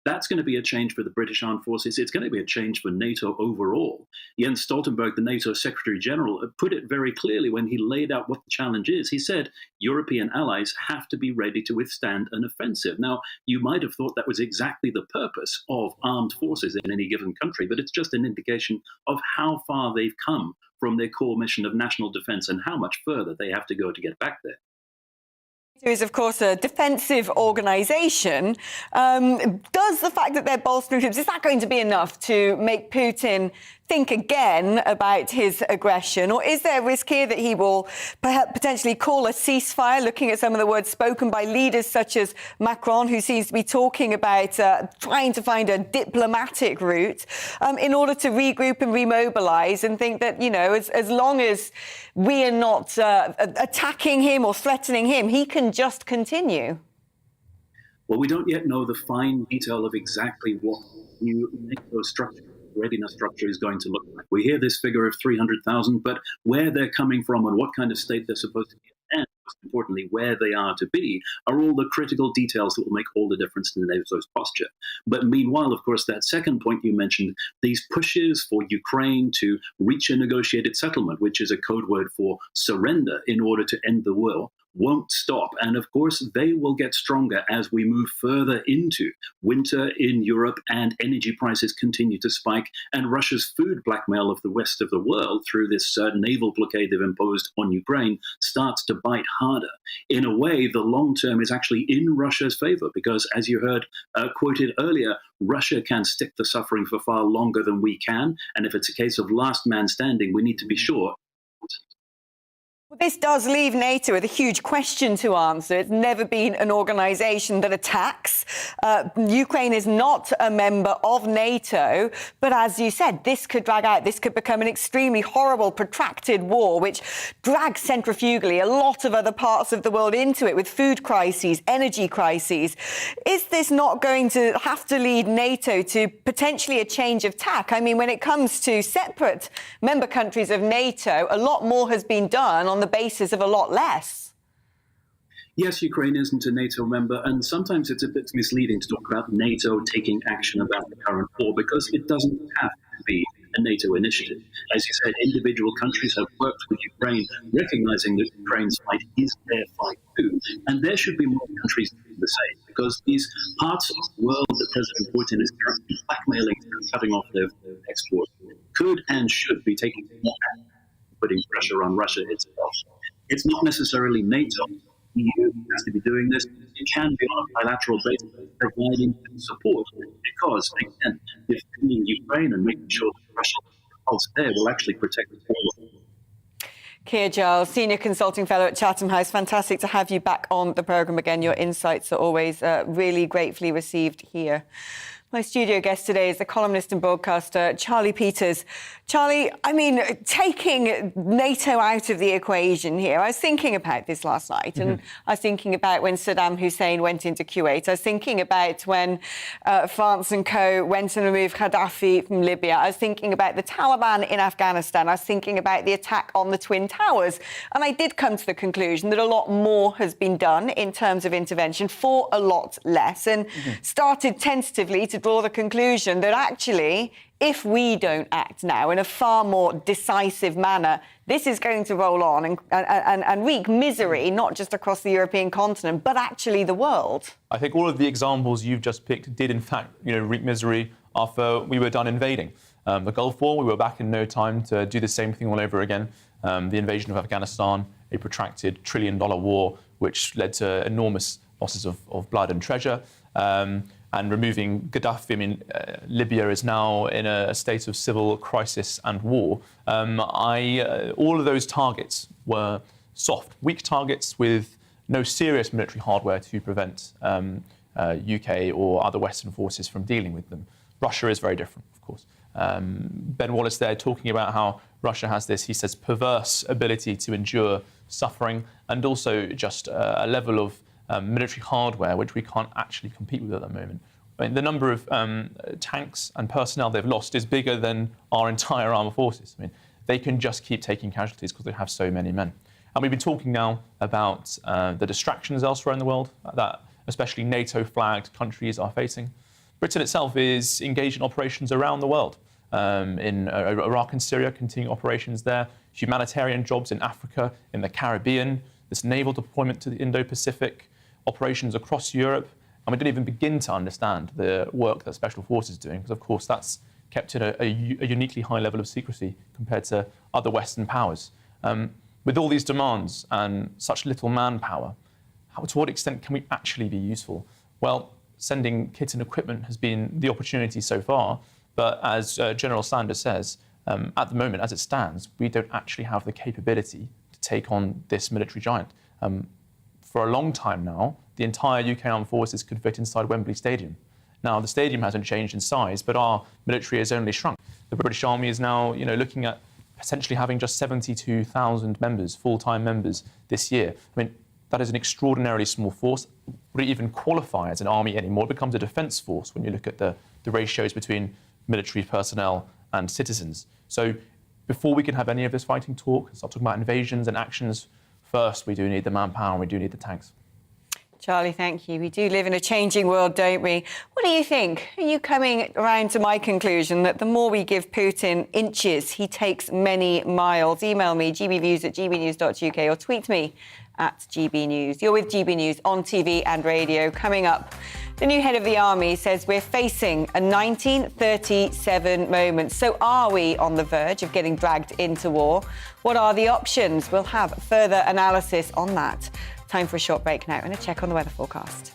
That's going to be a change for the British Armed Forces. It's going to be a change for NATO overall. Jens Stoltenberg, the NATO Secretary General, put it very clearly when he laid out what the challenge is. He said European allies have to be ready to withstand an offensive. Now, you might have thought that was exactly the purpose of armed forces in any given country, but it's just an indication of how far they've come from their core mission of national defense and how much further they have to go to get back there. NATO is, of course, a defensive organisation. Does the fact that they're bolstering troops, is that going to be enough to make Putin think again about his aggression? Or is there a risk here that he will potentially call a ceasefire, looking at some of the words spoken by leaders such as Macron, who seems to be talking about trying to find a diplomatic route in order to regroup and remobilise, and think that, you know, as long as we are not attacking him or threatening him, he can just continue? Well, we don't yet know the fine detail of exactly what new NATO structure, readiness structure, is going to look like. We hear this figure of 300,000, but where they're coming from and what kind of state they're supposed to be in, and most importantly, where they are to be, are all the critical details that will make all the difference in NATO's posture. But meanwhile, of course, that second point you mentioned, these pushes for Ukraine to reach a negotiated settlement, which is a code word for surrender in order to end the war, won't stop. And of course, they will get stronger as we move further into winter in Europe and energy prices continue to spike. And Russia's food blackmail of the rest of the world through this naval blockade they've imposed on Ukraine starts to bite harder. In a way, the long term is actually in Russia's favor because, as you heard quoted earlier, Russia can stick the suffering for far longer than we can. And if it's a case of last man standing, we need to be sure. Well, this does leave NATO with a huge question to answer. It's never been an organisation that attacks. Ukraine is not a member of NATO. But as you said, this could drag out. This could become an extremely horrible, protracted war, which drags centrifugally a lot of other parts of the world into it with food crises, energy crises. Is this not going to have to lead NATO to potentially a change of tack? I mean, when it comes to separate member countries of NATO, a lot more has been done on the basis of a lot less. Yes, Ukraine isn't a NATO member, and sometimes it's a bit misleading to talk about NATO taking action about the current war because it doesn't have to be a NATO initiative. As you said, individual countries have worked with Ukraine, recognizing that Ukraine's fight is their fight too, and there should be more countries doing the same because these parts of the world that President Putin is currently blackmailing and cutting off their exports could and should be taking more action, putting pressure on Russia itself. It's not necessarily NATO. The EU has to be doing this. It can be on a bilateral basis, providing support, because, again, defending Ukraine and making sure that Russia holds there will actually protect the whole. Keir Giles, Senior Consulting Fellow at Chatham House. Fantastic to have you back on the programme again. Your insights are always really gratefully received here. My studio guest today is the columnist and broadcaster Charlie Peters. Charlie, I mean, taking NATO out of the equation here, I was thinking about this last night, and I was thinking about when Saddam Hussein went into Kuwait. I was thinking about when France and co went and removed Gaddafi from Libya. I was thinking about the Taliban in Afghanistan. I was thinking about the attack on the Twin Towers. And I did come to the conclusion that a lot more has been done in terms of intervention for a lot less, and started tentatively to draw the conclusion that actually, if we don't act now in a far more decisive manner, this is going to roll on and wreak misery, not just across the European continent, but actually the world. I think all of the examples you've just picked did, in fact, wreak misery after we were done invading. The Gulf War, we were back in no time to do the same thing all over again. The invasion of Afghanistan, a protracted $1 trillion war, which led to enormous losses of blood and treasure. And removing Gaddafi, I mean, Libya is now in a state of civil crisis and war. All of those targets were soft, weak targets with no serious military hardware to prevent UK or other Western forces from dealing with them. Russia is very different, of course. Ben Wallace there talking about how Russia has this, he says, perverse ability to endure suffering and also just a level of military hardware, which we can't actually compete with at the moment. I mean, the number of tanks and personnel they've lost is bigger than our entire armed forces. I mean, they can just keep taking casualties because they have so many men. And we've been talking now about the distractions elsewhere in the world that especially NATO-flagged countries are facing. Britain itself is engaged in operations around the world. In Iraq and Syria, continuing operations there, humanitarian jobs in Africa, in the Caribbean, this naval deployment to the Indo-Pacific, operations across Europe, and we don't even begin to understand the work that Special Forces is doing, because of course that's kept at a uniquely high level of secrecy compared to other Western powers. With all these demands and such little manpower, to what extent can we actually be useful? Well, sending kit and equipment has been the opportunity so far, but as General Sanders says, at the moment, as it stands, we don't actually have the capability to take on this military giant. For a long time now, the entire UK Armed Forces could fit inside Wembley Stadium. Now, the stadium hasn't changed in size, but our military has only shrunk. The British Army is now, looking at potentially having just 72,000 members, full-time members this year. I mean, that is an extraordinarily small force. Would it even qualify as an army anymore? It becomes a defence force when you look at the ratios between military personnel and citizens. So before we can have any of this fighting talk, start talking about invasions and actions, first we do need the manpower and we do need the tanks. Charlie, thank you. We do live in a changing world, don't we? What do you think? Are you coming around to my conclusion that the more we give Putin inches, he takes many miles? Email me, gbviews@gbnews.uk, or tweet me at GBNews. You're with GB News on TV and radio. Coming up, the new head of the army says we're facing a 1937 moment. So are we on the verge of getting dragged into war? What are the options? We'll have further analysis on that. Time for a short break now and a check on the weather forecast.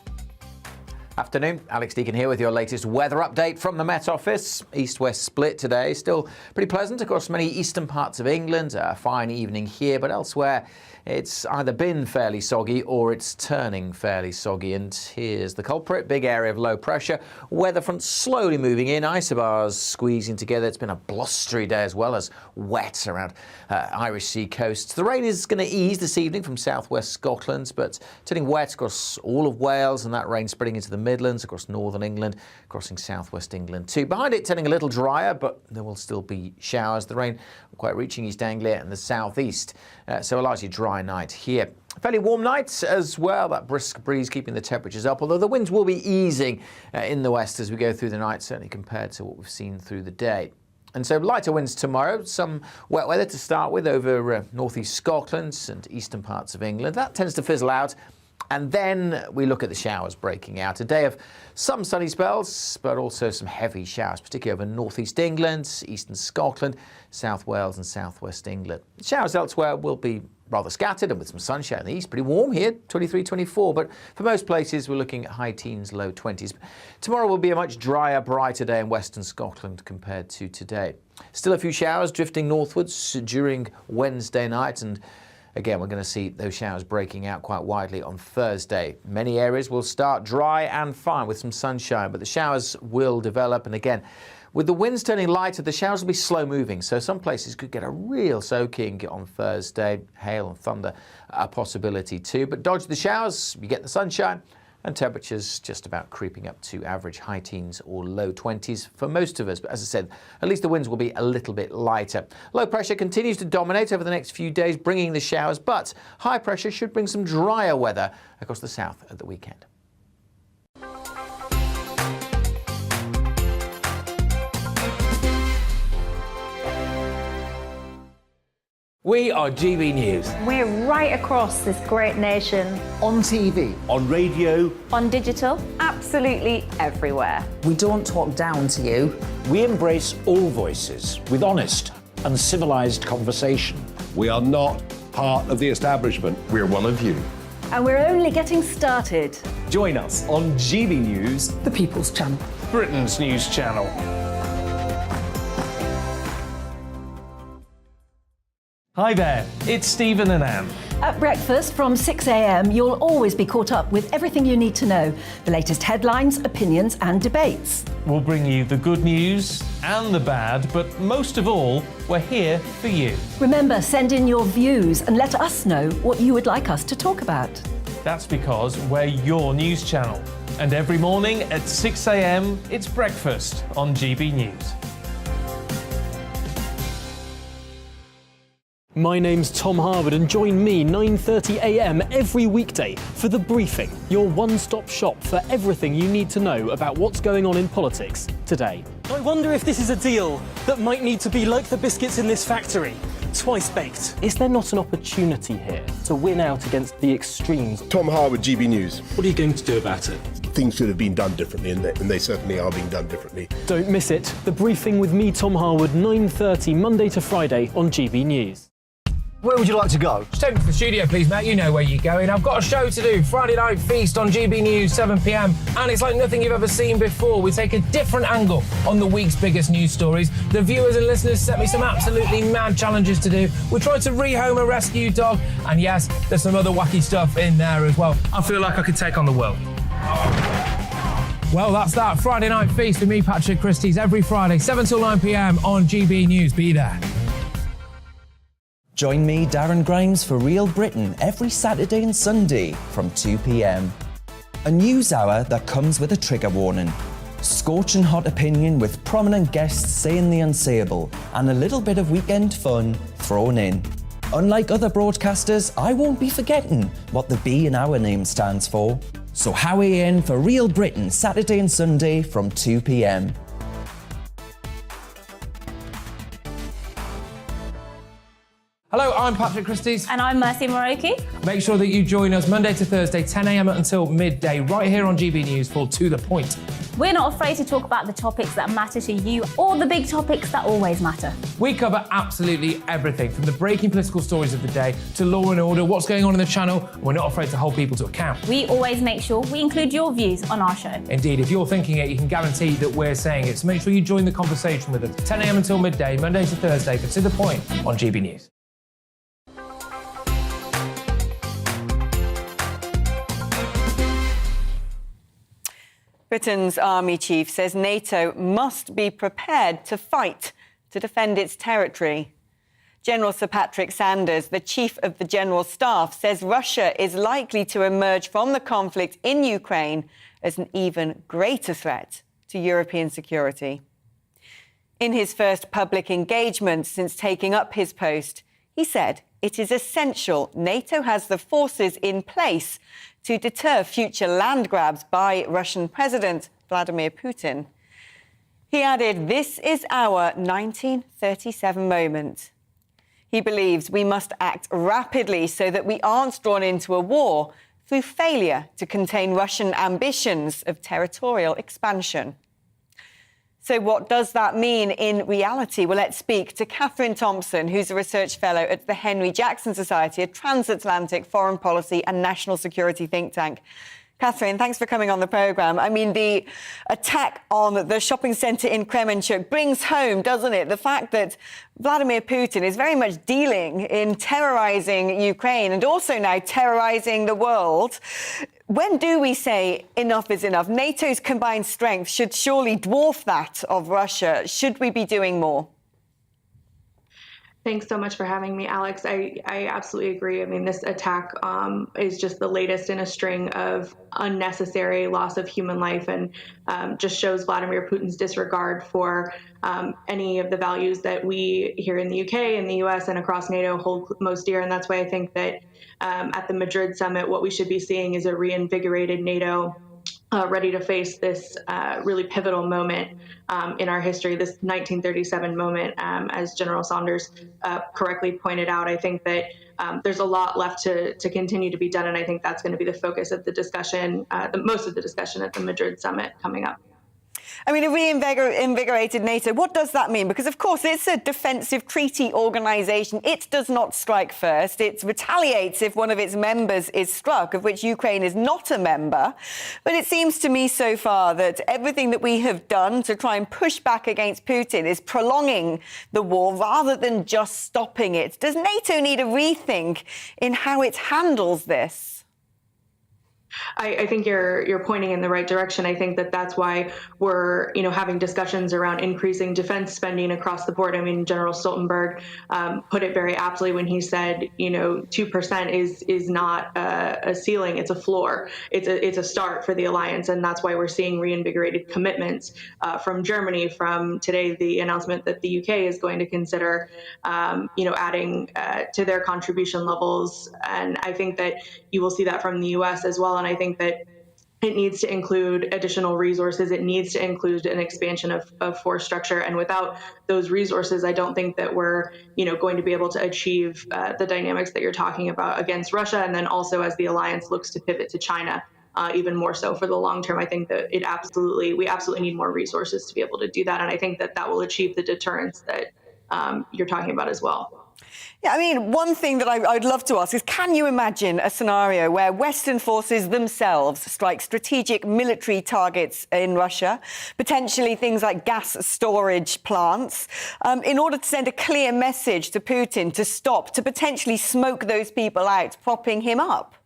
Afternoon, Alex Deakin here with your latest weather update from the Met Office. East-west split today, still pretty pleasant across many eastern parts of England. A fine evening here, but elsewhere it's either been fairly soggy or it's turning fairly soggy. And here's the culprit: big area of low pressure, weather front slowly moving in, isobars squeezing together. It's been a blustery day as well as wet around Irish Sea coasts. The rain is going to ease this evening from southwest Scotland, but turning wet across all of Wales, and that rain spreading into the Midlands, across northern England, crossing southwest England too. Behind it, turning a little drier, but there will still be showers. The rain quite reaching East Anglia and the southeast, so a largely dry night here. Fairly warm night as well, that brisk breeze keeping the temperatures up, although the winds will be easing in the west as we go through the night, certainly compared to what we've seen through the day. And so lighter winds tomorrow, some wet weather to start with over northeast Scotland and eastern parts of England. That tends to fizzle out. And then we look at the showers breaking out. A day of some sunny spells, but also some heavy showers, particularly over northeast England, eastern Scotland, South Wales and southwest England. Showers elsewhere will be rather scattered and with some sunshine in the east. Pretty warm here, 23, 24, but for most places we're looking at high teens, low 20s. Tomorrow will be a much drier, brighter day in western Scotland compared to today. Still a few showers drifting northwards during Wednesday night, and again, we're going to see those showers breaking out quite widely on Thursday. Many areas will start dry and fine with some sunshine, but the showers will develop. And again, with the winds turning lighter, the showers will be slow moving. So some places could get a real soaking on Thursday. Hail and thunder a possibility too. But dodge the showers, you get the sunshine, and temperatures just about creeping up to average high teens or low 20s for most of us. But as I said, at least the winds will be a little bit lighter. Low pressure continues to dominate over the next few days, bringing the showers, but high pressure should bring some drier weather across the south at the weekend. We are GB News. We're right across this great nation. On TV. On radio. On digital. Absolutely everywhere. We don't talk down to you. We embrace all voices with honest and civilised conversation. We are not part of the establishment. We're one of you. And we're only getting started. Join us on GB News, The People's Channel. Britain's news channel. Hi there, it's Stephen and Anne. At breakfast from 6 a.m, you'll always be caught up with everything you need to know. The latest headlines, opinions and debates. We'll bring you the good news and the bad, but most of all, we're here for you. Remember, send in your views and let us know what you would like us to talk about. That's because we're your news channel. And every morning at 6 a.m, it's breakfast on GB News. My name's Tom Harwood, and join me 9:30 a.m. every weekday for The Briefing, your one-stop shop for everything you need to know about what's going on in politics today. I wonder if this is a deal that might need to be like the biscuits in this factory, twice baked. Is there not an opportunity here to win out against the extremes? Tom Harwood, GB News. What are you going to do about it? Things should have been done differently, and they certainly are being done differently. Don't miss it. The Briefing with me, Tom Harwood, 9:30 Monday to Friday on GB News. Where would you like to go? Just take me to the studio, please, Matt. You know where you're going. I've got a show to do. Friday Night Feast on GB News, 7 p.m. And it's like nothing you've ever seen before. We take a different angle on the week's biggest news stories. The viewers and listeners set me some absolutely mad challenges to do. We're trying to rehome a rescue dog. And yes, there's some other wacky stuff in there as well. I feel like I could take on the world. Well, that's that. Friday Night Feast with me, Patrick Christie's, every Friday, 7 till 9 p.m. on GB News. Be there. Join me, Darren Grimes, for Real Britain every Saturday and Sunday from 2 p.m. A news hour that comes with a trigger warning. Scorching hot opinion with prominent guests saying the unsayable and a little bit of weekend fun thrown in. Unlike other broadcasters, I won't be forgetting what the B in our name stands for. So Howie in for Real Britain, Saturday and Sunday from 2 p.m. Hello, I'm Patrick Christie's. And I'm Mercy Moroki. Make sure that you join us Monday to Thursday, 10 a.m. until midday, right here on GB News for To The Point. We're not afraid to talk about the topics that matter to you or the big topics that always matter. We cover absolutely everything, from the breaking political stories of the day to law and order, what's going on in the channel. We're not afraid to hold people to account. We always make sure we include your views on our show. Indeed, if you're thinking it, you can guarantee that we're saying it. So make sure you join the conversation with us, 10 a.m. until midday, Monday to Thursday, for To The Point on GB News. Britain's army chief says NATO must be prepared to fight to defend its territory. General Sir Patrick Sanders, the chief of the General Staff, says Russia is likely to emerge from the conflict in Ukraine as an even greater threat to European security. In his first public engagement since taking up his post, he said it is essential NATO has the forces in place to deter future land grabs by Russian President Vladimir Putin. He added, "This is our 1937 moment." He believes we must act rapidly so that we aren't drawn into a war through failure to contain Russian ambitions of territorial expansion. So what does that mean in reality? Well, let's speak to Catherine Thompson, who's a research fellow at the Henry Jackson Society, a transatlantic foreign policy and national security think tank. Catherine, thanks for coming on the programme. I mean, the attack on the shopping centre in Kremenchuk brings home, doesn't it, the fact that Vladimir Putin is very much dealing in terrorising Ukraine and also now terrorising the world. When do we say enough is enough? NATO's combined strength should surely dwarf that of Russia. Should we be doing more? Thanks so much for having me, Alex. I absolutely agree. I mean, this attack is just the latest in a string of unnecessary loss of human life and just shows Vladimir Putin's disregard for any of the values that we here in the UK and the US and across NATO hold most dear. And that's why I think that at the Madrid summit, what we should be seeing is a reinvigorated NATO ready to face this really pivotal moment in our history, this 1937 moment, as General Saunders correctly pointed out. I think that there's a lot left to continue to be done, and I think that's going to be the focus of the discussion, most of the discussion at the Madrid summit coming up. I mean, a reinvigorated NATO, what does that mean? Because, of course, it's a defensive treaty organisation. It does not strike first. It retaliates if one of its members is struck, of which Ukraine is not a member. But it seems to me so far that everything that we have done to try and push back against Putin is prolonging the war rather than just stopping it. Does NATO need a rethink in how it handles this? I think you're pointing in the right direction. I think that that's why we're having discussions around increasing defense spending across the board. I mean, General Stoltenberg put it very aptly when he said 2% is not a ceiling, it's a floor. It's a start for the alliance, and that's why we're seeing reinvigorated commitments from Germany. From today, the announcement that the UK is going to consider adding to their contribution levels, and I think that you will see that from the US as well. And I think that it needs to include additional resources. It needs to include an expansion of force structure. And without those resources, I don't think that we're, going to be able to achieve the dynamics that you're talking about against Russia. And then also as the alliance looks to pivot to China, even more so for the long term, I think that we absolutely need more resources to be able to do that. And I think that will achieve the deterrence that you're talking about as well. Yeah, I mean, one thing that I'd love to ask is, can you imagine a scenario where Western forces themselves strike strategic military targets in Russia, potentially things like gas storage plants, in order to send a clear message to Putin to stop, to potentially smoke those people out, propping him up?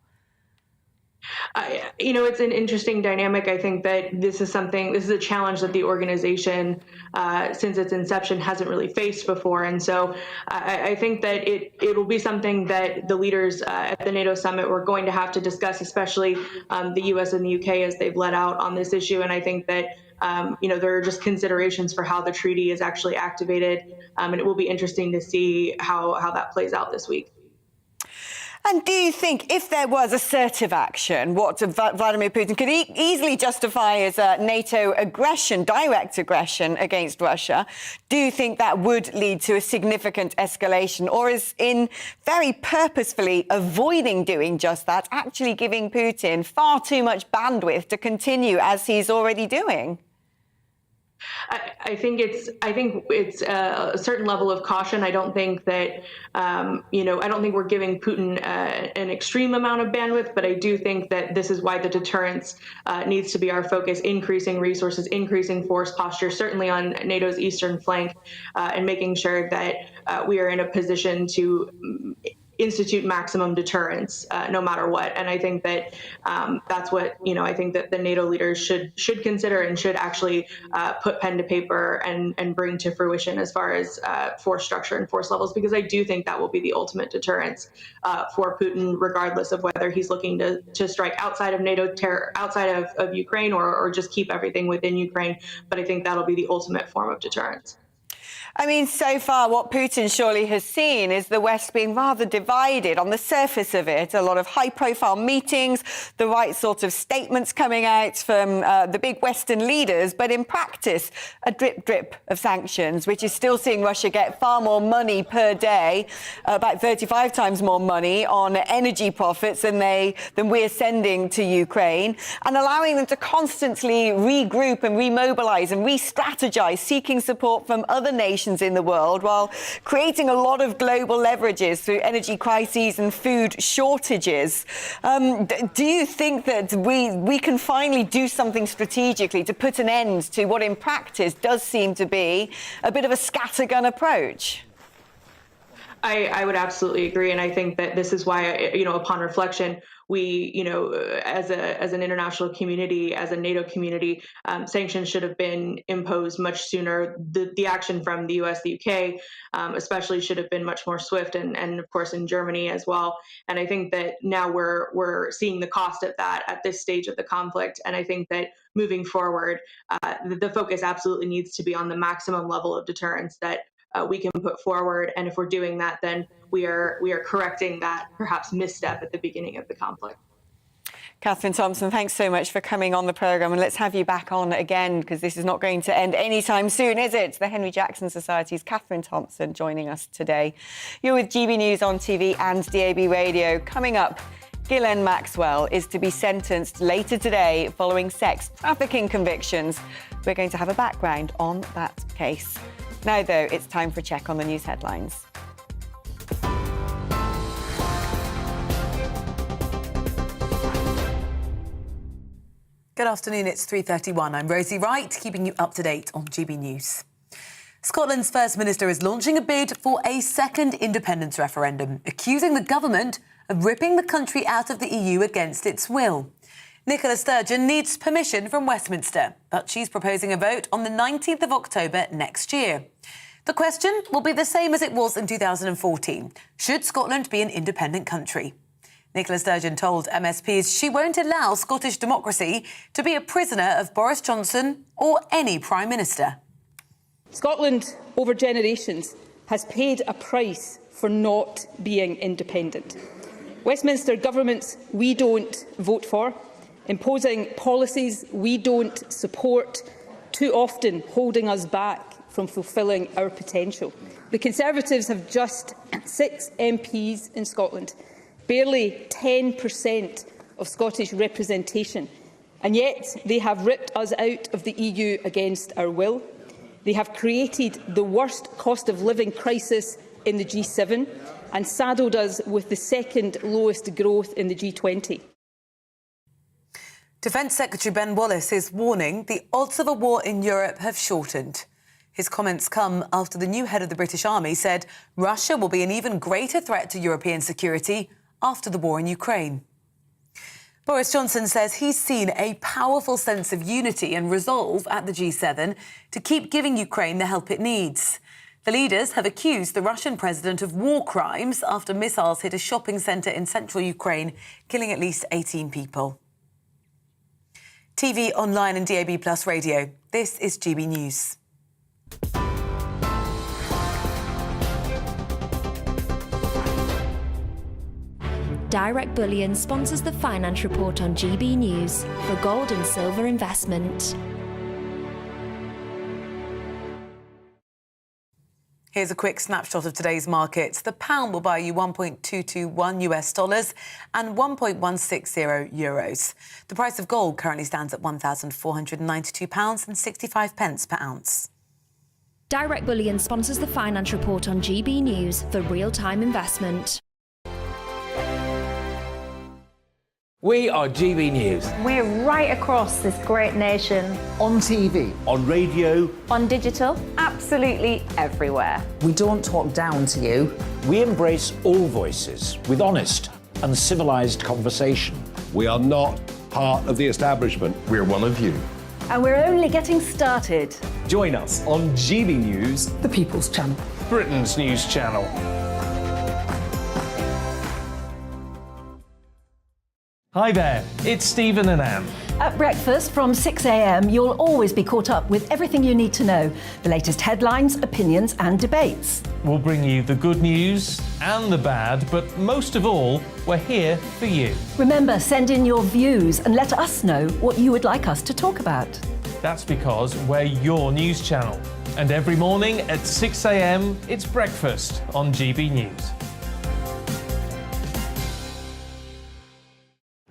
It's an interesting dynamic. I think that this is a challenge that the organization, since its inception, hasn't really faced before. And so I think that it will be something that the leaders at the NATO summit were going to have to discuss, especially the US and the UK, as they've let out on this issue. And I think that there are just considerations for how the treaty is actually activated. And it will be interesting to see how that plays out this week. And do you think if there was assertive action, what Vladimir Putin could easily justify as a NATO aggression, direct aggression against Russia, do you think that would lead to a significant escalation? Or is in very purposefully avoiding doing just that, actually giving Putin far too much bandwidth to continue as he's already doing? I think it's a certain level of caution. I don't think that, I don't think we're giving Putin an extreme amount of bandwidth, but I do think that this is why the deterrence needs to be our focus, increasing resources, increasing force posture, certainly on NATO's eastern flank, and making sure that we are in a position to institute maximum deterrence, no matter what. And I think that that's what, I think that the NATO leaders should consider and should actually put pen to paper and bring to fruition as far as force structure and force levels, because I do think that will be the ultimate deterrence for Putin, regardless of whether he's looking to strike outside of NATO, outside of Ukraine, or just keep everything within Ukraine. But I think that'll be the ultimate form of deterrence. I mean, so far, what Putin surely has seen is the West being rather divided on the surface of it. A lot of high-profile meetings, the right sort of statements coming out from the big Western leaders, but in practice, a drip of sanctions, which is still seeing Russia get far more money per day, about 35 times more money on energy profits than we're sending to Ukraine, and allowing them to constantly regroup and remobilize and re-strategize, seeking support from other nations in the world, while creating a lot of global leverages through energy crises and food shortages. Do you think that we can finally do something strategically to put an end to what in practice does seem to be a bit of a scattergun approach? I would absolutely agree, and I think that this is why, upon reflection, we, as an international community, as a NATO community, sanctions should have been imposed much sooner. The action from the US, the UK, especially, should have been much more swift, and of course in Germany as well. And I think that now we're seeing the cost of that at this stage of the conflict. And I think that moving forward, the focus absolutely needs to be on the maximum level of deterrence that we can put forward. And if we're doing that, then we are correcting that perhaps misstep at the beginning of the conflict. Catherine Thompson, thanks so much for coming on the programme, and let's have you back on again, because this is not going to end anytime soon, is it? The Henry Jackson Society's Catherine Thompson joining us today. You're with GB News on TV and DAB Radio. Coming up, Ghislaine Maxwell is to be sentenced later today following sex trafficking convictions. We're going to have a background on that case. Now, though, it's time for a check on the news headlines. Good afternoon, it's 3:31. I'm Rosie Wright, keeping you up to date on GB News. Scotland's First Minister is launching a bid for a second independence referendum, accusing the government of ripping the country out of the EU against its will. Nicola Sturgeon needs permission from Westminster, but she's proposing a vote on the 19th of October next year. The question will be the same as it was in 2014. Should Scotland be an independent country? Nicola Sturgeon told MSPs she won't allow Scottish democracy to be a prisoner of Boris Johnson or any Prime Minister. Scotland, over generations, has paid a price for not being independent. Westminster governments we don't vote for, imposing policies we don't support, too often holding us back from fulfilling our potential. The Conservatives have just 6 MPs in Scotland, barely 10% of Scottish representation, and yet they have ripped us out of the EU against our will. They have created the worst cost of living crisis in the G7 and saddled us with the second lowest growth in the G20. Defence Secretary Ben Wallace is warning the odds of a war in Europe have shortened. His comments come after the new head of the British Army said Russia will be an even greater threat to European security after the war in Ukraine. Boris Johnson says he's seen a powerful sense of unity and resolve at the G7 to keep giving Ukraine the help it needs. The leaders have accused the Russian president of war crimes after missiles hit a shopping centre in central Ukraine, killing at least 18 people. TV, online and DAB+ radio. This is GB News. Direct Bullion sponsors the Finance Report on GB News for gold and silver investment. Here's a quick snapshot of today's markets. The pound will buy you $1.221 US and 1.160 euros. The price of gold currently stands at £1,492.65 per ounce. Direct Bullion sponsors the Finance Report on GB News for real-time investment. We are GB News. We're right across this great nation. On TV. On radio. On digital. Absolutely everywhere. We don't talk down to you. We embrace all voices with honest and civilised conversation. We are not part of the establishment. We're one of you. And we're only getting started. Join us on GB News, The People's Channel. Britain's news channel. Hi there, it's Stephen and Anne. At breakfast from 6 a.m, you'll always be caught up with everything you need to know, the latest headlines, opinions and debates. We'll bring you the good news and the bad, but most of all, we're here for you. Remember, send in your views and let us know what you would like us to talk about. That's because we're your news channel. And every morning at 6 a.m, it's breakfast on GB News.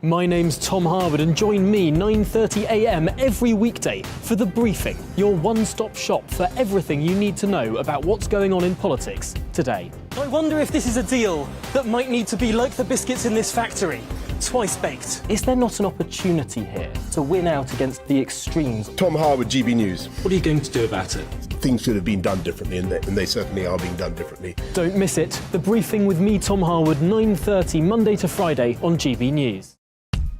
My name's Tom Harwood and join me 9:30 a.m. every weekday for The Briefing, your one-stop shop for everything you need to know about what's going on in politics today. I wonder if this is a deal that might need to be like the biscuits in this factory, twice baked. Is there not an opportunity here to win out against the extremes? Tom Harwood, GB News. What are you going to do about it? Things should have been done differently, and they certainly are being done differently. Don't miss it. The Briefing with me, Tom Harwood, 9:30 Monday to Friday on GB News.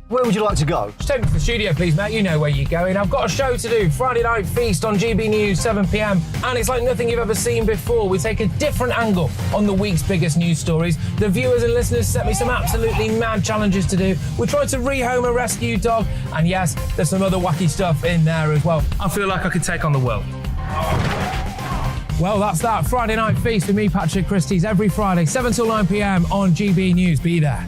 Where would you like to go? Just take me to the studio, please, Matt. You know where you're going. I've got a show to do. Friday Night Feast on GB News, 7 p.m. And it's like nothing you've ever seen before. We take a different angle on the week's biggest news stories. The viewers and listeners set me some absolutely mad challenges to do. We tried to rehome a rescue dog. And yes, there's some other wacky stuff in there as well. I feel like I could take on the world. Well, that's that. Friday Night Feast with me, Patrick Christie's, every Friday, 7 till 9 p.m. on GB News. Be there.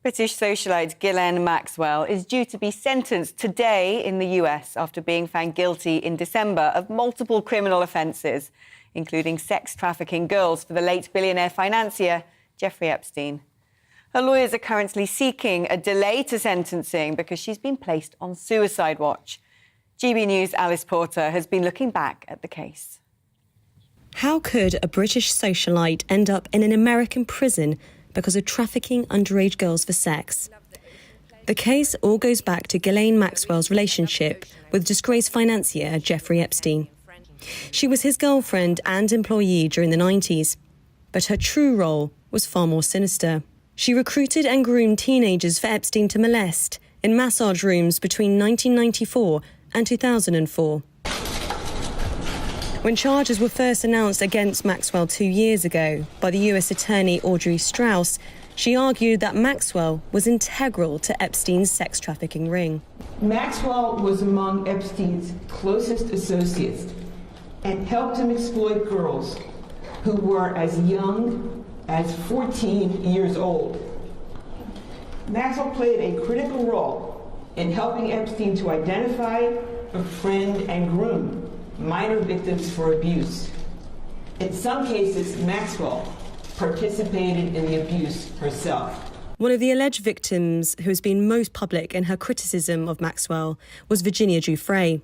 British socialite Ghislaine Maxwell is due to be sentenced today in the US after being found guilty in December of multiple criminal offences, including sex trafficking girls for the late billionaire financier Jeffrey Epstein. Her lawyers are currently seeking a delay to sentencing because she's been placed on suicide watch. GB News' Alice Porter has been looking back at the case. How could a British socialite end up in an American prison because of trafficking underage girls for sex? The case all goes back to Ghislaine Maxwell's relationship with disgraced financier Jeffrey Epstein. She was his girlfriend and employee during the 90s, but her true role was far more sinister. She recruited and groomed teenagers for Epstein to molest in massage rooms between 1994 and 2004. When charges were first announced against Maxwell 2 years ago by the US Attorney Audrey Strauss, she argued that Maxwell was integral to Epstein's sex trafficking ring. Maxwell was among Epstein's closest associates and helped him exploit girls who were as young as 14 years old. Maxwell played a critical role in helping Epstein to identify, befriend, and groom minor victims for abuse. In some cases, Maxwell participated in the abuse herself. One of the alleged victims who has been most public in her criticism of Maxwell was Virginia Giuffre.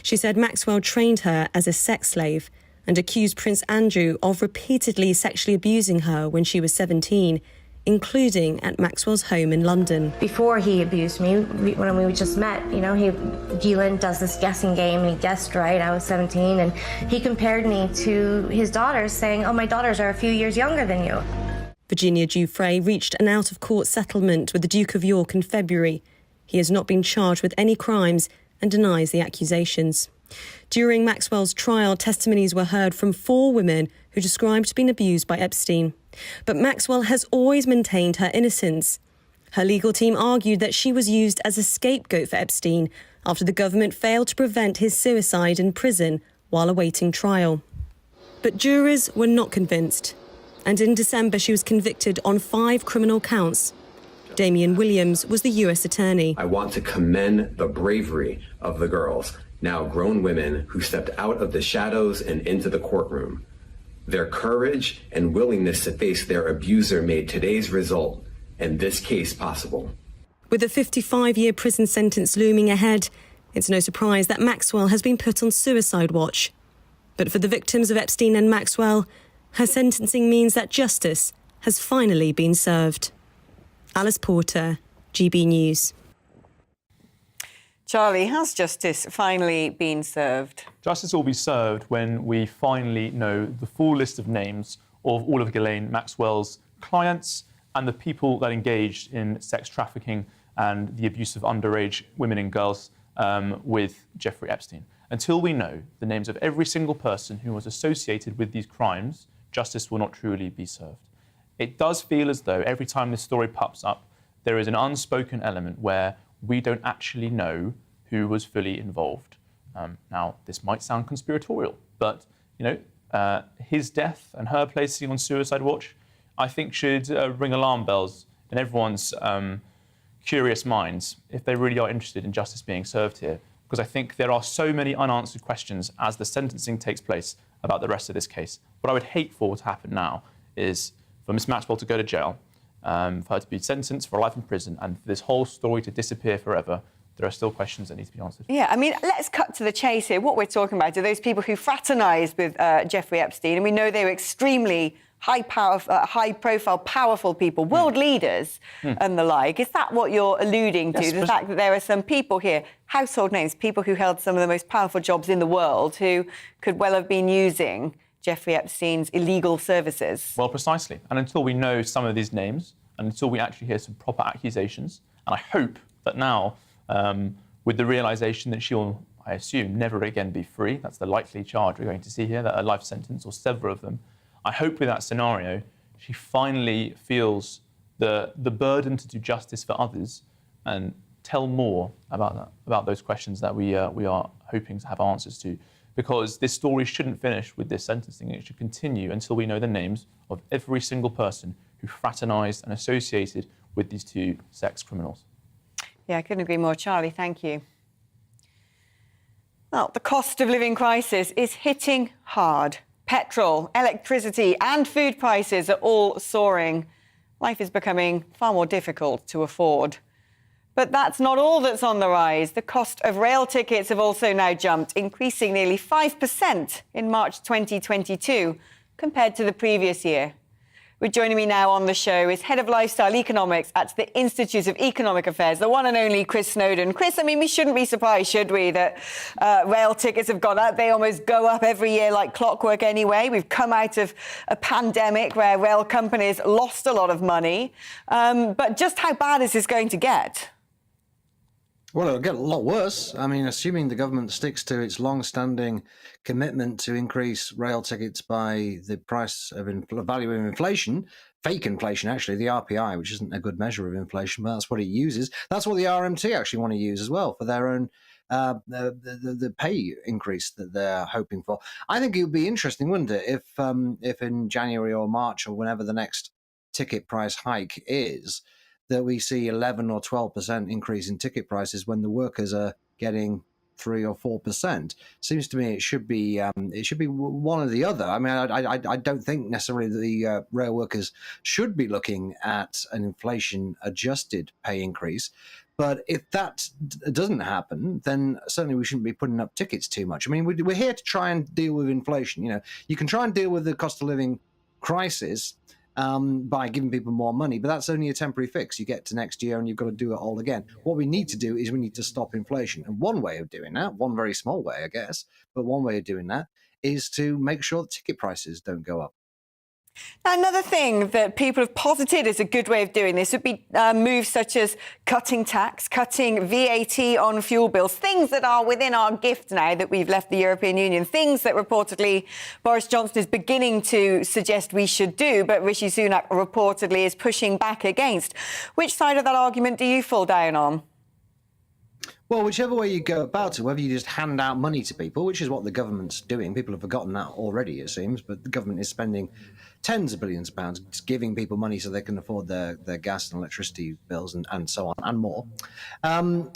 She said Maxwell trained her as a sex slave and accused Prince Andrew of repeatedly sexually abusing her when she was 17, including at Maxwell's home in London. Before he abused me, when we just met, Ghislaine does this guessing game and he guessed right. I was 17 and he compared me to his daughters, saying, "Oh, my daughters are a few years younger than you." Virginia Giuffre reached an out-of-court settlement with the Duke of York in February. He has not been charged with any crimes and denies the accusations. During Maxwell's trial, testimonies were heard from 4 women who described being abused by Epstein. But Maxwell has always maintained her innocence. Her legal team argued that she was used as a scapegoat for Epstein, after the government failed to prevent his suicide in prison while awaiting trial. But jurors were not convinced, and in December she was convicted on 5 criminal counts. Damian Williams was the US attorney. I want to commend the bravery of the girls, now grown women, who stepped out of the shadows and into the courtroom. Their courage and willingness to face their abuser made today's result and this case possible. With a 55-year prison sentence looming ahead, it's no surprise that Maxwell has been put on suicide watch. But for the victims of Epstein and Maxwell, her sentencing means that justice has finally been served. Alice Porter, GB News. Charlie, has justice finally been served? Justice will be served when we finally know the full list of names of all of Ghislaine Maxwell's clients and the people that engaged in sex trafficking and the abuse of underage women and girls with Jeffrey Epstein. Until we know the names of every single person who was associated with these crimes, justice will not truly be served. It does feel as though every time this story pops up, there is an unspoken element where we don't actually know who was fully involved. Now, this might sound conspiratorial, but his death and her placing on suicide watch, I think should ring alarm bells in everyone's curious minds if they really are interested in justice being served here. Because I think there are so many unanswered questions as the sentencing takes place about the rest of this case. What I would hate for to happen now is for Miss Maxwell to go to jail, for her to be sentenced for life in prison, and for this whole story to disappear forever. There are still questions that need to be answered. Yeah, I mean, let's cut to the chase here. What we're talking about are those people who fraternised with Jeffrey Epstein, and we know they were extremely high-profile, powerful people, world leaders and the like. Is that what you're alluding to? Yes, the fact that there are some people here, household names, people who held some of the most powerful jobs in the world who could well have been using Jeffrey Epstein's illegal services? Well, precisely. And until we know some of these names, and until we actually hear some proper accusations, and I hope that now, with the realisation that she will, I assume, never again be free, that's the likely charge we're going to see here, that a life sentence or several of them, I hope with that scenario, she finally feels the burden to do justice for others and tell more about those questions that we are hoping to have answers to. Because this story shouldn't finish with this sentencing. It should continue until we know the names of every single person who fraternised and associated with these two sex criminals. Yeah, I couldn't agree more. Charlie, thank you. Well, the cost of living crisis is hitting hard. Petrol, electricity and food prices are all soaring. Life is becoming far more difficult to afford. But that's not all that's on the rise. The cost of rail tickets have also now jumped, increasing nearly 5% in March 2022 compared to the previous year. Joining me now on the show is Head of Lifestyle Economics at the Institute of Economic Affairs, the one and only Chris Snowdon. Chris, I mean, we shouldn't be surprised, should we, that rail tickets have gone up. They almost go up every year like clockwork anyway. We've come out of a pandemic where rail companies lost a lot of money. But just how bad is this going to get? Well, it'll get a lot worse. I mean, assuming the government sticks to its long-standing commitment to increase rail tickets by the price of value of inflation, fake inflation, actually, the RPI, which isn't a good measure of inflation, but that's what it uses. That's what the RMT actually want to use as well for their own the pay increase that they're hoping for. I think it would be interesting, wouldn't it, if in January or March or whenever the next ticket price hike is, that we see 11 or 12% increase in ticket prices when the workers are getting 3 or 4%. Seems to me it should be one or the other. I mean, I don't think necessarily the rail workers should be looking at an inflation-adjusted pay increase. But if that doesn't happen, then certainly we shouldn't be putting up tickets too much. I mean, we're here to try and deal with inflation. You know, you can try and deal with the cost of living crisis by giving people more money, but that's only a temporary fix. You get to next year and you've got to do it all again. What we need to do is we need to stop inflation. And one way of doing that, one very small way, I guess, but one way of doing that is to make sure that ticket prices don't go up. Now, another thing that people have posited as a good way of doing this would be moves such as cutting tax, cutting VAT on fuel bills, things that are within our gift now that we've left the European Union, things that reportedly Boris Johnson is beginning to suggest we should do, but Rishi Sunak reportedly is pushing back against. Which side of that argument do you fall down on? Well, whichever way you go about it, whether you just hand out money to people, which is what the government's doing, people have forgotten that already, it seems, but the government is spending tens of billions of pounds just giving people money so they can afford their gas and electricity bills and so on and more.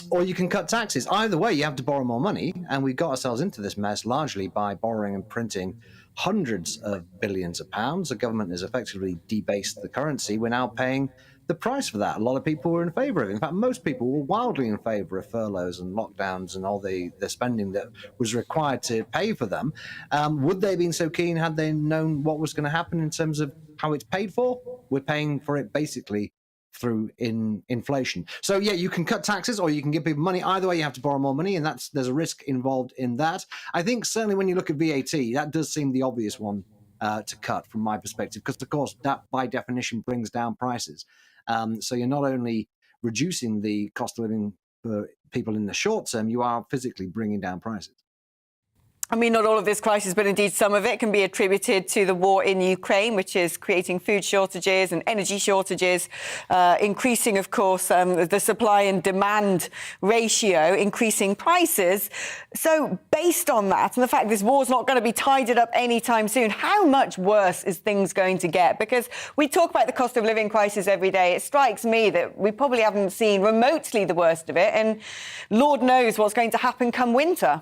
Or you can cut taxes. Either way, you have to borrow more money, and we got ourselves into this mess largely by borrowing and printing hundreds of billions of pounds. The government has effectively debased the currency. We're now paying the price for that. A lot of people were in favour of it. In fact, most people were wildly in favour of furloughs and lockdowns and all the spending that was required to pay for them. Would they have been so keen had they known what was going to happen in terms of how it's paid for? We're paying for it basically through inflation. So yeah, you can cut taxes or you can give people money. Either way, you have to borrow more money, and there's a risk involved in that. I think certainly when you look at VAT, that does seem the obvious one to cut from my perspective, because of course that by definition brings down prices. So you're not only reducing the cost of living for people in the short term, you are physically bringing down prices. I mean, not all of this crisis, but indeed some of it can be attributed to the war in Ukraine, which is creating food shortages and energy shortages, increasing, of course, the supply and demand ratio, increasing prices. So based on that and the fact this war's not going to be tidied up anytime soon, how much worse is things going to get? Because we talk about the cost of living crisis every day. It strikes me that we probably haven't seen remotely the worst of it, and Lord knows what's going to happen come winter.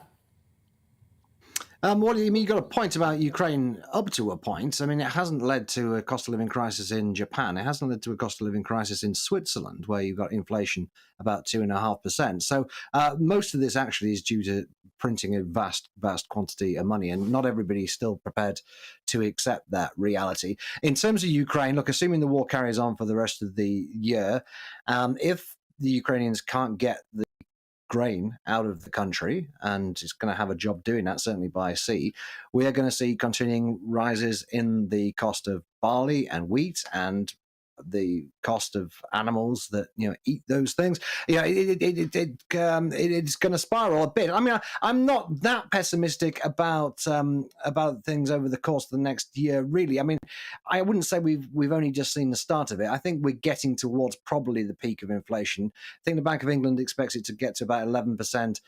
What do you mean? You got a point about Ukraine up to a point. I mean, it hasn't led to a cost of living crisis in Japan. It hasn't led to a cost of living crisis in Switzerland, where you've got inflation about 2.5%. So most of this actually is due to printing a vast quantity of money, and not everybody's still prepared to accept that reality. In terms of Ukraine, look, assuming the war carries on for the rest of the year, if the Ukrainians can't get the grain out of the country, and it's going to have a job doing that, certainly by sea, we are going to see continuing rises in the cost of barley and wheat and the cost of animals that eat those things. It's going to spiral a bit. I mean, I'm not that pessimistic about things over the course of the next year, really. I mean, I wouldn't say we've only just seen the start of it. I think we're getting towards probably the peak of inflation. I think the Bank of England expects it to get to about 11%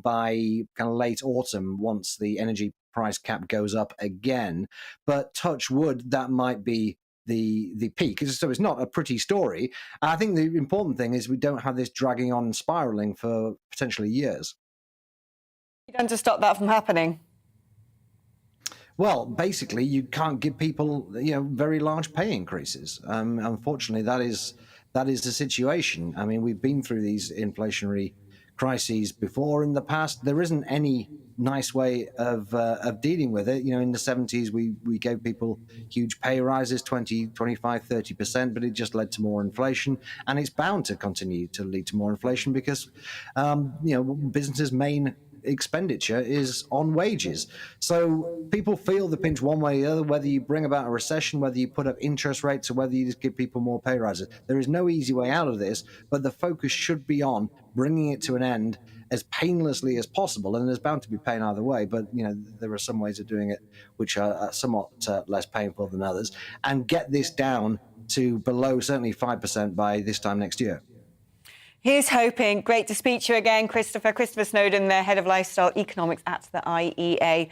by kind of late autumn, once the energy price cap goes up again. But touch wood, that might be the peak. So it's not a pretty story. I think the important thing is we don't have this dragging on and spiraling for potentially years. You done to stop that from happening? Well, basically, you can't give people very large pay increases. Unfortunately, that is the situation. I mean, we've been through these inflationary crises before in the past. There isn't any nice way of dealing with it. In the 70s, we gave people huge pay rises, 20, 25, 30%, but it just led to more inflation. And it's bound to continue to lead to more inflation because, businesses' main expenditure is on wages. So people feel the pinch one way or the other, whether you bring about a recession, whether you put up interest rates, or whether you just give people more pay rises. There is no easy way out of this, but the focus should be on bringing it to an end as painlessly as possible. And there's bound to be pain either way, but there are some ways of doing it which are somewhat less painful than others, and get this down to below certainly 5% by this time next year. Here's hoping. Great to speak to you again, Christopher. Christopher Snowdon, the head of lifestyle economics at the IEA.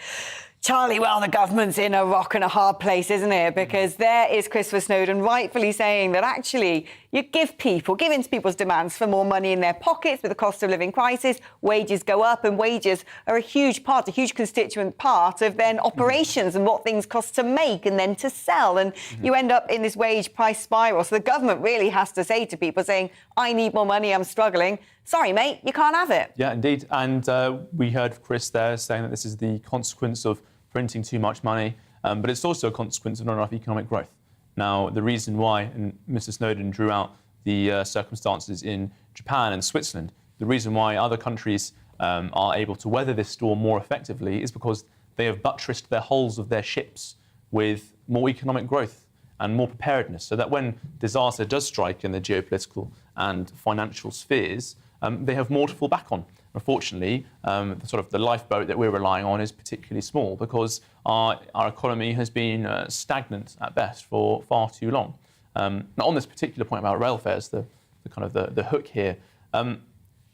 Charlie, well, the government's in a rock and a hard place, isn't it? Because there is Christopher Snowdon rightfully saying that actually you give in to people's demands for more money in their pockets with the cost of living crisis. Wages go up, and wages are a huge constituent part of then operations and what things cost to make and then to sell. And you end up in this wage price spiral. So the government really has to say to people saying, I need more money, I'm struggling. Sorry, mate, you can't have it. Yeah, indeed. And we heard Chris there saying that this is the consequence of printing too much money, but it's also a consequence of not enough economic growth. Now, the reason why, and Mr. Snowdon drew out the circumstances in Japan and Switzerland, the reason why other countries are able to weather this storm more effectively is because they have buttressed their hulls of their ships with more economic growth and more preparedness, so that when disaster does strike in the geopolitical and financial spheres, they have more to fall back on. Unfortunately, the lifeboat that we're relying on is particularly small because our economy has been stagnant at best for far too long. Now, on this particular point about rail fares, the hook here,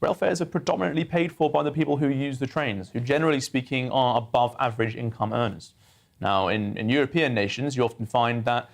rail fares are predominantly paid for by the people who use the trains, who generally speaking are above average income earners. Now, in European nations, you often find that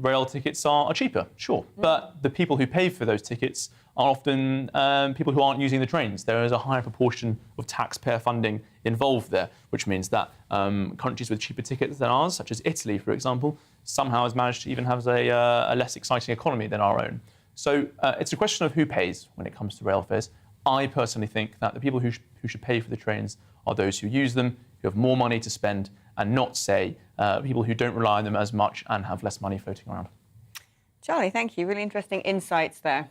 rail tickets are cheaper, sure, but the people who pay for those tickets are often people who aren't using the trains. There is a higher proportion of taxpayer funding involved there, which means that countries with cheaper tickets than ours, such as Italy, for example, somehow has managed to even have a less exciting economy than our own. So it's a question of who pays when it comes to rail fares. I personally think that the people who should pay for the trains are those who use them, who have more money to spend, and not, say, people who don't rely on them as much and have less money floating around. Charlie, thank you. Really interesting insights there.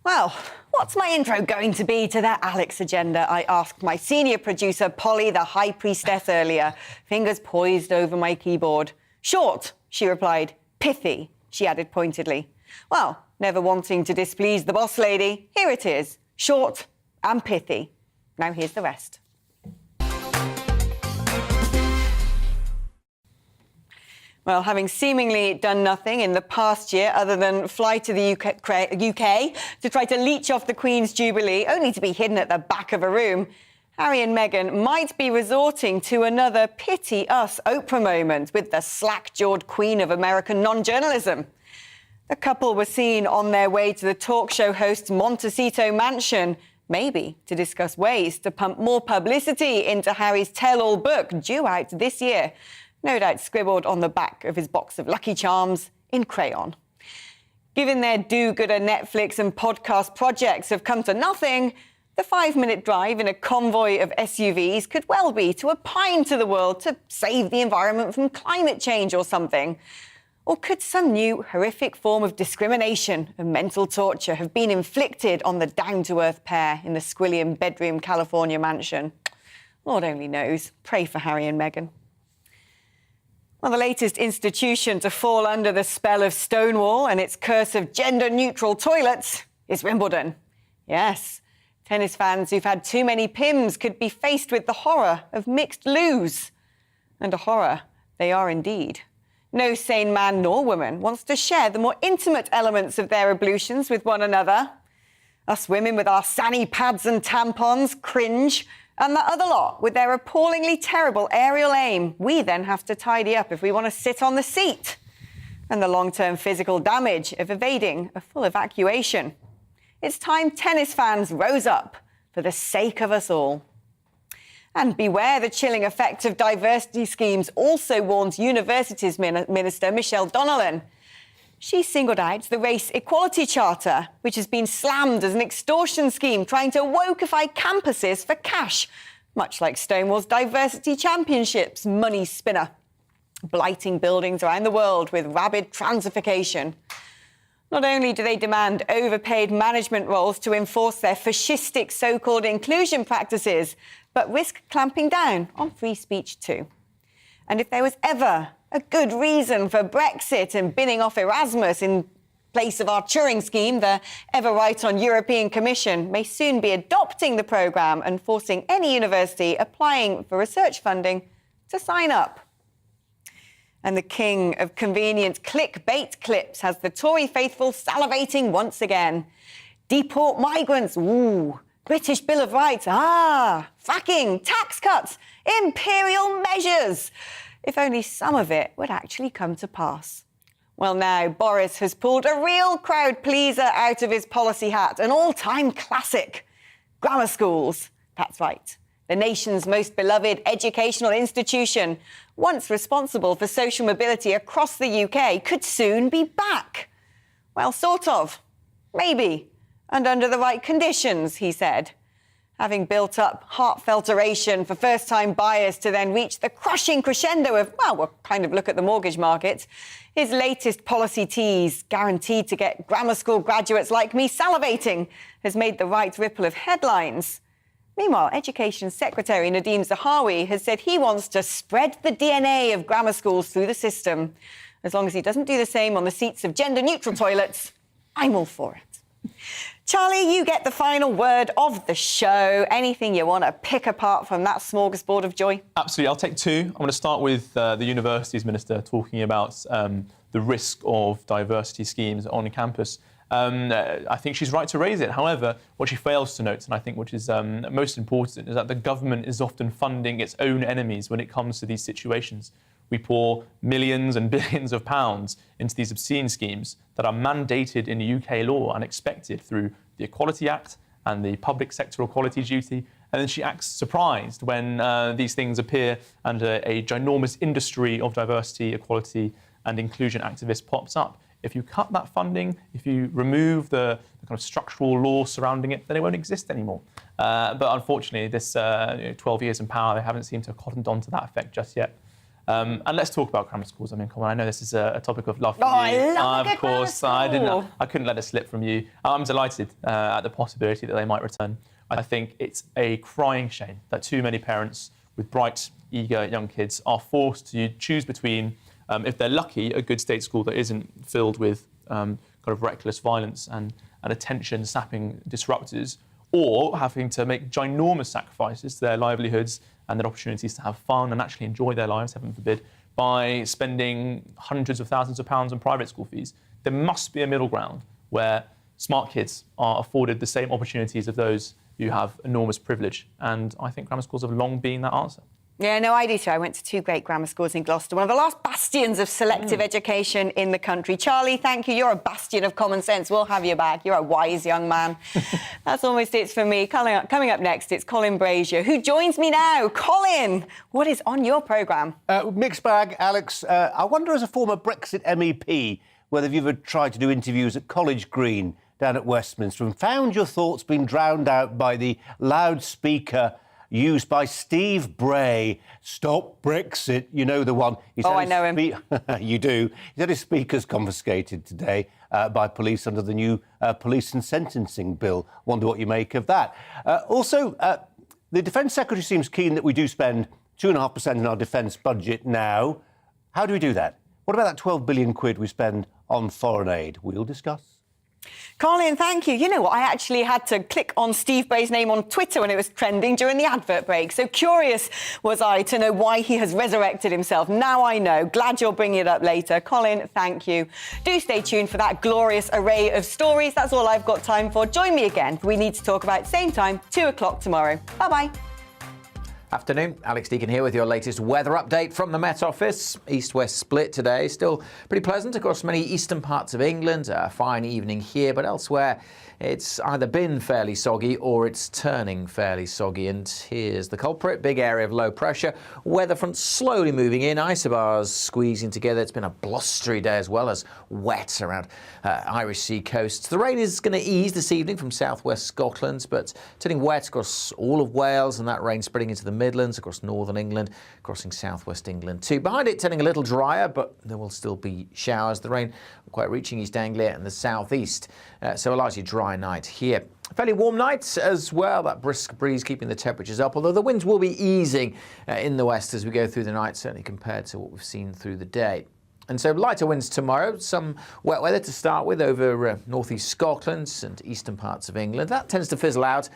Well, what's my intro going to be to that Alex agenda? I asked my senior producer, Polly, the high priestess, earlier, fingers poised over my keyboard. Short, she replied. Pithy, she added pointedly. Well, never wanting to displease the boss lady, here it is, short and pithy. Now here's the rest. Well, having seemingly done nothing in the past year other than fly to the UK to try to leech off the Queen's Jubilee, only to be hidden at the back of a room, Harry and Meghan might be resorting to another pity us Oprah moment with the slack-jawed Queen of American non-journalism. The couple were seen on their way to the talk show host's Montecito mansion, maybe to discuss ways to pump more publicity into Harry's tell-all book due out this year. No doubt scribbled on the back of his box of Lucky Charms in crayon. Given their do-gooder Netflix and podcast projects have come to nothing, the 5-minute drive in a convoy of SUVs could well be to opine to the world to save the environment from climate change or something. Or could some new horrific form of discrimination and mental torture have been inflicted on the down-to-earth pair in the Squilliam bedroom California mansion? Lord only knows. Pray for Harry and Meghan. Well, the latest institution to fall under the spell of Stonewall and its curse of gender-neutral toilets is Wimbledon. Yes, tennis fans who've had too many Pims could be faced with the horror of mixed loos. And a horror they are indeed. No sane man nor woman wants to share the more intimate elements of their ablutions with one another. Us women with our sani pads and tampons cringe, and the other lot with their appallingly terrible aerial aim, we then have to tidy up if we want to sit on the seat. And the long-term physical damage of evading a full evacuation. It's time tennis fans rose up for the sake of us all. And beware the chilling effect of diversity schemes, also warns Universities Minister Michelle Donnellan. She singled out the Race Equality Charter, which has been slammed as an extortion scheme trying to wokeify campuses for cash, much like Stonewall's Diversity Championships money spinner, blighting buildings around the world with rabid transification. Not only do they demand overpaid management roles to enforce their fascistic so-called inclusion practices, but risk clamping down on free speech too. And if there was ever a good reason for Brexit and binning off Erasmus in place of our Turing scheme, the ever-right on European Commission may soon be adopting the programme and forcing any university applying for research funding to sign up. And the king of convenient clickbait clips has the Tory faithful salivating once again. Deport migrants, ooh. British Bill of Rights, fracking, tax cuts, imperial measures. If only some of it would actually come to pass. Well, now Boris has pulled a real crowd pleaser out of his policy hat, an all-time classic. Grammar schools, that's right. The nation's most beloved educational institution, once responsible for social mobility across the UK, could soon be back. Well, sort of. Maybe. And under the right conditions, he said. Having built up heartfelt oration for first-time buyers to then reach the crushing crescendo of, well, we'll kind of look at the mortgage market, his latest policy tease, guaranteed to get grammar school graduates like me salivating, has made the right ripple of headlines. Meanwhile, Education Secretary Nadeem Zahawi has said he wants to spread the DNA of grammar schools through the system. As long as he doesn't do the same on the seats of gender-neutral toilets, I'm all for it. Charlie, you get the final word of the show. Anything you want to pick apart from that smorgasbord of joy? Absolutely. I'll take two. I'm going to start with the Universities Minister talking about the risk of diversity schemes on campus. I think she's right to raise it. However, what she fails to note, and I think which is most important, is that the government is often funding its own enemies when it comes to these situations. We pour millions and billions of pounds into these obscene schemes that are mandated in UK law and expected through the Equality Act and the Public Sector Equality Duty. And then she acts surprised when these things appear under a ginormous industry of diversity, equality and inclusion activists pops up. If you cut that funding, if you remove the kind of structural law surrounding it, then it won't exist anymore. But unfortunately, this 12 years in power, they haven't seemed to have cottoned on to that effect just yet. And let's talk about grammar schools. I mean, come on, I know this is a topic of love for you. I love of course, I couldn't let it slip from you. I'm delighted at the possibility that they might return. I think it's a crying shame that too many parents with bright, eager young kids are forced to choose between, if they're lucky, a good state school that isn't filled with kind of reckless violence and attention-sapping disruptors, or having to make ginormous sacrifices to their livelihoods and their opportunities to have fun and actually enjoy their lives, heaven forbid, by spending hundreds of thousands of pounds on private school fees. There must be a middle ground where smart kids are afforded the same opportunities of those who have enormous privilege. And I think grammar schools have long been that answer. Yeah, no, I do too. I went to 2 great grammar schools in Gloucester, one of the last bastions of selective education in the country. Charlie, thank you. You're a bastion of common sense. We'll have you back. You're a wise young man. That's almost it for me. Coming up next, it's Colin Brazier, who joins me now. Colin, what is on your programme? Mixed bag, Alex. I wonder, as a former Brexit MEP, whether you've ever tried to do interviews at College Green down at Westminster and found your thoughts being drowned out by the loudspeaker used by Steve Bray. Stop Brexit, you know the one. I know him. You do. He's had his speakers confiscated today by police under the new police and sentencing bill. Wonder what you make of that. Also, the Defence Secretary seems keen that we do spend 2.5% in our defence budget now. How do we do that? What about that 12 billion quid we spend on foreign aid? We'll discuss. Colin, thank you. You know what? I actually had to click on Steve Bray's name on Twitter when it was trending during the advert break. So curious was I to know why he has resurrected himself. Now I know. Glad you'll bring it up later. Colin, thank you. Do stay tuned for that glorious array of stories. That's all I've got time for. Join me again. We need to talk about same time, 2 o'clock tomorrow. Bye-bye. Afternoon, Alex Deacon here with your latest weather update from the Met Office. East-west split today, still pretty pleasant across many eastern parts of England. A fine evening here, but elsewhere it's either been fairly soggy or it's turning fairly soggy. And here's the culprit, big area of low pressure. Weather front slowly moving in, isobars squeezing together. It's been a blustery day as well as wet around Irish Sea coast. The rain is going to ease this evening from southwest Scotland, but turning wet across all of Wales, and that rain spreading into the Midlands, across northern England, crossing southwest England too. Behind it, turning a little drier, but there will still be showers. The rain quite reaching East Anglia and the southeast, so a largely dry night here. Fairly warm nights as well, that brisk breeze keeping the temperatures up, although the winds will be easing in the west as we go through the night, certainly compared to what we've seen through the day. And so lighter winds tomorrow, some wet weather to start with over northeast Scotland and eastern parts of England. That tends to fizzle out.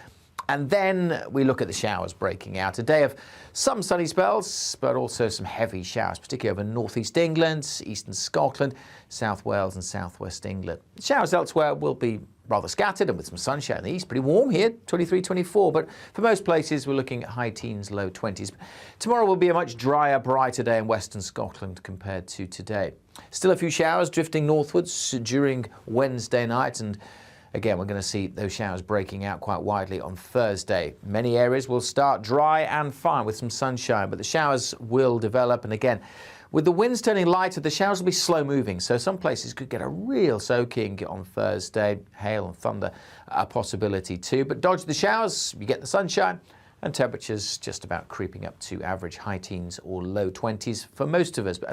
And then we look at the showers breaking out. A day of some sunny spells, but also some heavy showers, particularly over northeast England, eastern Scotland, South Wales and southwest England. Showers elsewhere will be rather scattered and with some sunshine in the east. Pretty warm here, 23, 24, but for most places we're looking at high teens, low 20s. Tomorrow will be a much drier, brighter day in western Scotland compared to today. Still a few showers drifting northwards during Wednesday night, and again, we're going to see those showers breaking out quite widely on Thursday. Many areas will start dry and fine with some sunshine, but the showers will develop. And again, with the winds turning lighter, the showers will be slow moving. So some places could get a real soaking on Thursday. Hail and thunder a possibility too. But dodge the showers, you get the sunshine, and temperatures just about creeping up to average high teens or low 20s for most of us.